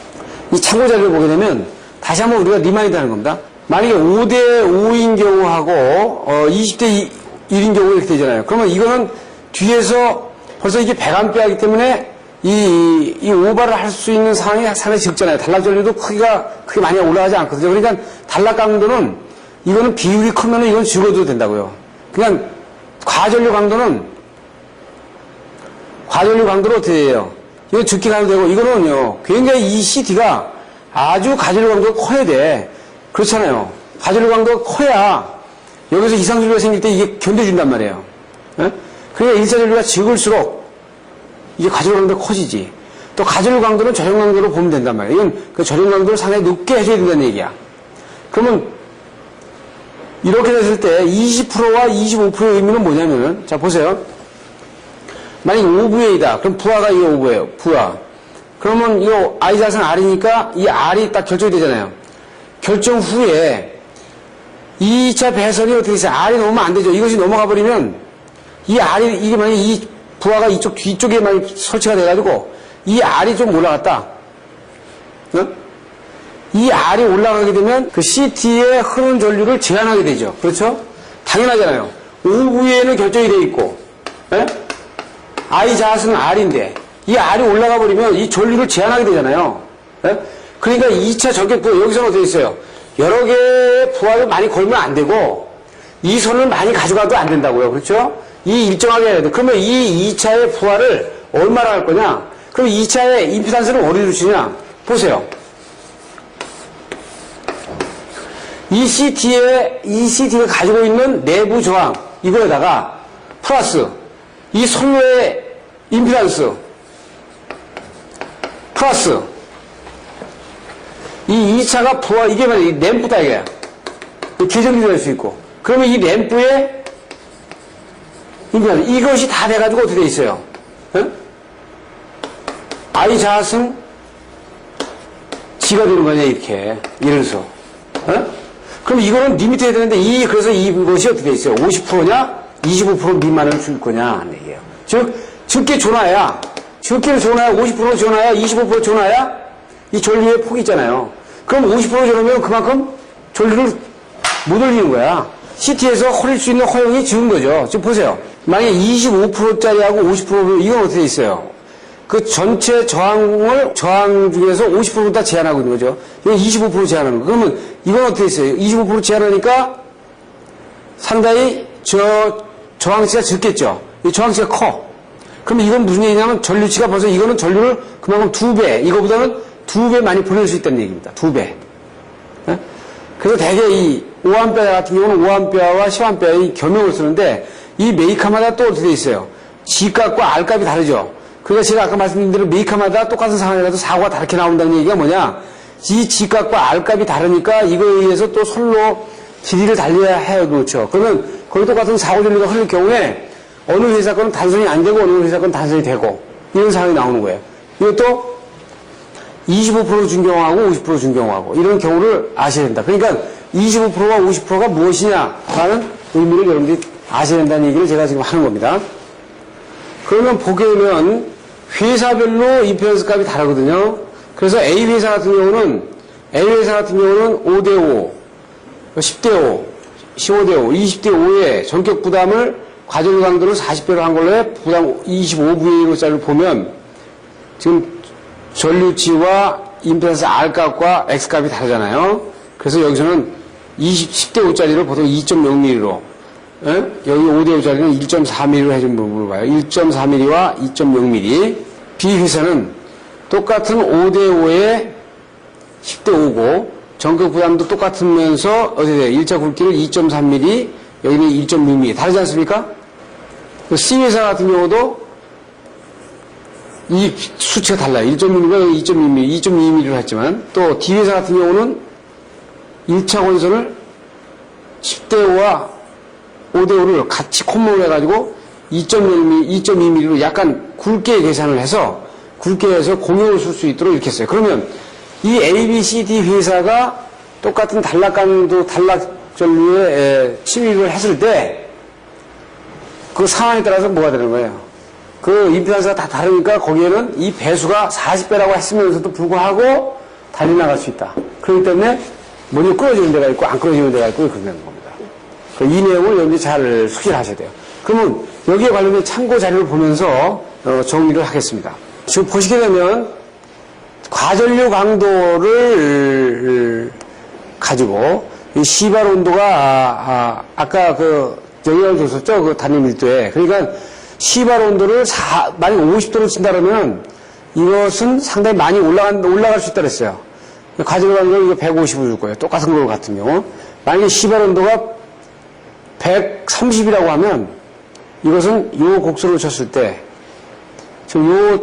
이 참고 자료를 보게 되면, 다시 한번 우리가 리마인드 하는 겁니다. 만약에 5대 5인 경우하고 20대 1인 경우 이렇게 되잖아요. 그러면 이거는 뒤에서 벌써 이게 100A 하기 때문에 이 오버를 할 수 있는 상황이 상당히 적잖아요. 단락 전류도 크게 많이 올라가지 않거든요. 그러니까 단락 강도는 이거는 비율이 크면 이건 줄어도 된다고요. 그냥 과전류 강도로 어떻게 해요? 이건 적게 가도 되고 이거는요. 굉장히 이 CT가 아주 가전류 강도가 커야 돼. 그렇잖아요. 가전류 강도가 커야 여기서 이상전류가 생길 때 이게 견뎌준단 말이에요. 예? 그러니까 일사전류가 적을수록 이게 가전류 강도가 커지지. 또 가전류 강도는 저렴 강도로 보면 된단 말이에요. 이건 그 저렴 강도를 상당히 높게 해줘야 된다는 얘기야. 그러면 이렇게 됐을 때 20%와 25%의 의미는 뭐냐면은 자 보세요. 만약 5부에이다. 그럼 부하가 이게 5부예요. 부하. 그러면 이거 I자승 R이니까 이 R이 딱 결정이 되잖아요. 결정 후에 2차 배선이 어떻게 있어요? R이 넘으면 안 되죠. 이것이 넘어가 버리면 이 R이 이게 만약에 이 부하가 이쪽 뒤쪽에 만약 설치가 돼가지고 이 R이 좀 올라갔다. 어? 이 R이 올라가게 되면 그 CT의 흐르는 전류를 제한하게 되죠. 그렇죠? 당연하잖아요. 오부에는 결정이 돼 있고 예? I 자승 R인데 이 R이 올라가 버리면 이 전류를 제한하게 되잖아요. 예? 그러니까 2차 전격 부하 여기서는 어떻게 있어요? 여러 개의 부하를 많이 걸면 안 되고 이 선을 많이 가져가도 안 된다고요. 그렇죠? 이 일정하게 해야 돼. 그러면 이 2차의 부하를 얼마나 할 거냐? 그럼 2차의 임피던스를 어디로 주냐? 보세요. 이 CT가 가지고 있는 내부 저항 이거에다가 플러스 이 선로의 임피던스 플러스 이 2차가 부하, 이게 말이야, 램프다, 이게. 계정기도 할 수 있고. 그러면 이 램프에, 이것이 다 돼가지고 어떻게 돼 있어요? 어? I 자승 G가 되는 거냐, 이렇게. 이래서. 어? 그럼 이거는 리미트 해야 되는데, 그래서 이것이 어떻게 돼 있어요? 50%냐? 25% 미만을 줄 거냐? 하는 얘기예요. 즉, 적게 줘놔야, 적게를 줘놔야, 50% 줘놔야, 25% 줘놔야, 이 전류의 폭이 있잖아요. 그럼 50% 줘놓으면 그만큼 전류를 못 올리는 거야. CT에서 허릴 수 있는 허용이 적은 거죠. 지금 보세요. 만약에 25%짜리하고 50% 이건 어떻게 돼 있어요? 그 전체 저항 중에서 50%다 제한하고 있는 거죠. 이건 25% 제한하는 거. 그러면 이건 어떻게 돼 있어요? 25% 제한하니까 상당히 저항치가 적겠죠. 이 저항치가 커. 그럼 이건 무슨 얘기냐면 전류치가 벌써 이거는 전류를 그만큼 2배, 이거보다는 2배 많이 보낼 수 있다는 얘기입니다. 2배. 예? 그래서 대개 이 5A 같은 경우는 5A와 10A의 겸용을 쓰는데 이 메이커마다 또 어떻게 돼 있어요? G값과 R값이 다르죠. 그래서 제가 아까 말씀드린 대로 메이커마다 똑같은 상황이라도 사고가 다르게 나온다는 얘기가 뭐냐? 이 G값과 R값이 다르니까 이거에 의해서 또 솔로 길이를 달려야 해요. 그렇죠. 그러면 거기 똑같은 사고 전류가 흘릴 경우에 어느 회사 거는 단선이 안 되고 어느 회사 거는 단선이 되고 이런 상황이 나오는 거예요. 이것도 25% 준 경우하고 50% 준 경우하고 이런 경우를 아셔야 된다. 그러니까 25%와 50%가 무엇이냐라는 의미를 여러분들이 아셔야 된다는 얘기를 제가 지금 하는 겁니다. 그러면 보게 되면 회사별로 임피던스 값이 다르거든요. 그래서 A 회사 같은 경우는 5대5, 10대5, 15대5, 20대5의 전격 부담을 과전류 강도를 40배로 한 걸로 해 부담 25VA로짜리를 보면 지금 전류치와 임피던스 R값과 X값이 다르잖아요. 그래서 여기서는 10대5짜리를 보통 2.0mm로 예? 여기 5대5짜리는 1.4mm로 해준 부분을 봐요. 1.4mm와 2.0mm. B 회사는 똑같은 5대5에 10대5고 전격 부담도 똑같으면서 어떻게 돼요? 1차 굵기를 2.3mm, 여기는 1.6mm. 다르지 않습니까? C 회사 같은 경우도 이 수치가 달라요. 1.6mm가 여기 2.6mm, 2.2mm로 했지만 또 D 회사 같은 경우는 1차 원선을 10대5와 5대5를 같이 콤보를 해가지고 2.2mm로 약간 굵게 계산을 해서 굵게 해서 공용을 쓸 수 있도록 이렇게 했어요. 그러면 이 A, B, C, D 회사가 똑같은 단락강도 단락전류에 침입을 했을 때 그 상황에 따라서 뭐가 되는 거예요? 그 임피던스가 다 다르니까 거기에는 이 배수가 40배라고 했으면서도 불구하고 달려나갈 수 있다. 그렇기 때문에 먼저 끊어지는 데가 있고 안 끊어지는 데가 있고 그렇게 되는 겁니다. 이 내용을 여러분들이 잘 숙지를 하셔야 돼요. 그러면 여기에 관련된 참고 자료를 보면서 정리를 하겠습니다. 지금 보시게 되면 과전류 강도를 가지고 이 시발 온도가 아까 그 영향을 줬었죠. 그 단위 밀도에. 그러니까 시발 온도를 만약 50도로 친다 그러면 이것은 상당히 많이 올라갈 수 있다 그랬어요. 과전류 강도 이거 150으로 줄 거예요. 똑같은 거 같은 경우. 만약에 시발 온도가 130이라고 하면 이것은 요 곡선을 쳤을 때 지금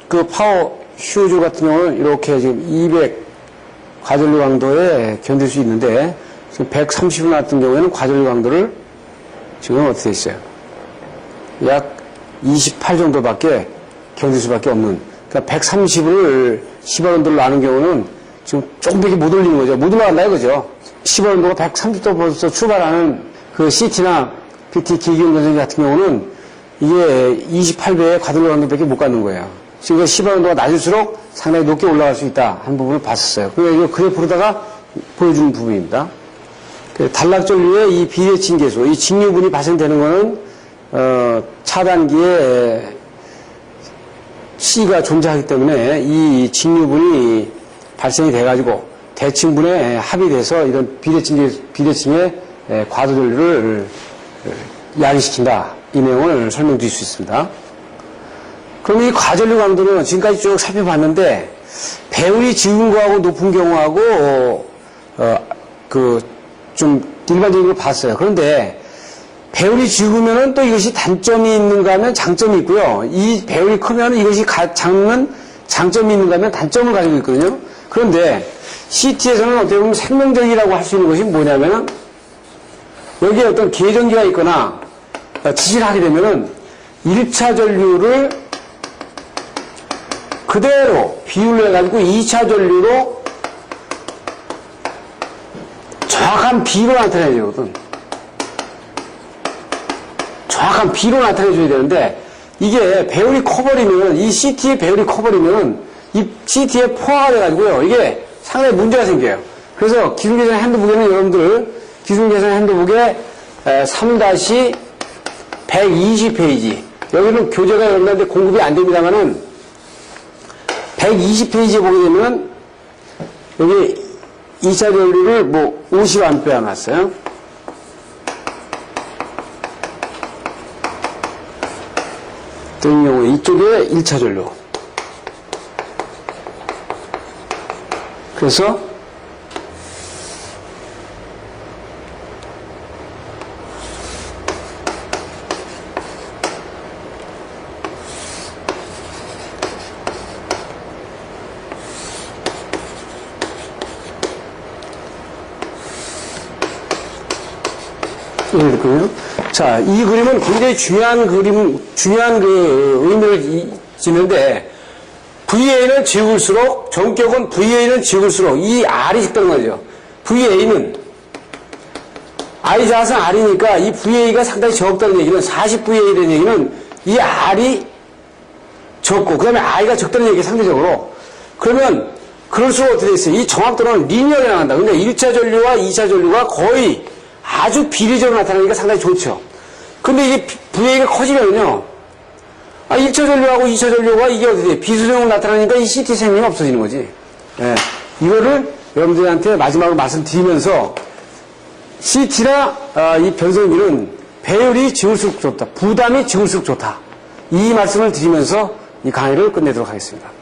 그 파워 휴즈 같은 경우는 이렇게 지금 200 과전류 강도에 견딜 수 있는데 지금 130을 놨던 경우에는 과전류 강도를 지금 어떻게 있어요? 약 28 정도밖에 견딜 수밖에 없는. 그러니까 130을 10원 온도로 나눈 경우는 지금 조금밖에 못 올리는 거죠. 못 올라간다 이거죠. 10원 온도가 130도 벌써 출발하는 그 CT나 PT 기기용 전선기 같은 경우는 이게 28배의 과전류 강도밖에 못 가는 거예요. 지금 10원 온도가 낮을수록 상당히 높게 올라갈 수 있다 한 부분을 봤었어요. 그래서 이거 그래프로다가 보여주는 부분입니다. 단락전류의 이 비대칭 계수, 이 직류분이 발생되는 거는 차단기에 C가 존재하기 때문에 이 직류분이 발생이 돼가지고 대칭분에 합의돼서 이런 비대칭의 과도전류를 야기시킨다. 이 내용을 설명드릴 수 있습니다. 그럼 이 과전류 강도는 지금까지 쭉 살펴봤는데 배율이 적은 거하고 높은 경우하고 좀 일반적으로 봤어요. 그런데 배율이 적으면은 또 이것이 단점이 있는가 하면 장점이 있고요. 이 배율이 크면 이것이 작는 장점이 있는가 하면 단점을 가지고 있거든요. 그런데 CT에서는 어떻게 보면 생명적이라고 할 수 있는 것이 뭐냐면은 여기에 어떤 계전기가 있거나 지시를 하게 되면은 1차 전류를 그대로 비율로 해가지고 2차 전류로 정확한 B로 나타내야 되거든. 정확한 B로 나타내줘야 되는데 이게 배율이 커버리면 이 CT의 배율이 커버리면 이 CT에 포화가 돼가지고요. 이게 상당히 문제가 생겨요. 그래서 기술계산 핸드북에는 여러분들 기술계산 핸드북에 3-120페이지 여기는 교재가 여러분들한테 공급이 안 됩니다만은 120페이지에 보게 되면 여기 2차 전류를 50A 놨어요. 이 경우에 이쪽에 1차 전류. 그래서 이렇게 됐거든요. 자, 이 그림은 굉장히 중요한 그 의미를 지는데, VA는 지울수록, 전격은 VA는 지울수록, 이 R이 적다는 거죠. VA는, I 자산 R이니까 이 VA가 상당히 적다는 얘기는, 40VA라는 얘기는 이 R이 적고, 그 다음에 I가 적다는 얘기가 상대적으로. 그러면, 그럴수록 어떻게 됐어요? 이 정확도는 리니어에 나간다. 근데 1차 전류와 2차 전류가 거의 아주 비례적으로 나타나니까 상당히 좋죠. 근데 이게 VA가 커지면요, 1차 전류하고 2차 전류가 이게 어떻게 돼? 비수정으로 나타나니까 이 CT 생명이 없어지는 거지. 예. 이거를 여러분들한테 마지막으로 말씀드리면서 CT나 이 변성기는 배율이 지울수록 좋다. 부담이 지울수록 좋다. 이 말씀을 드리면서 이 강의를 끝내도록 하겠습니다.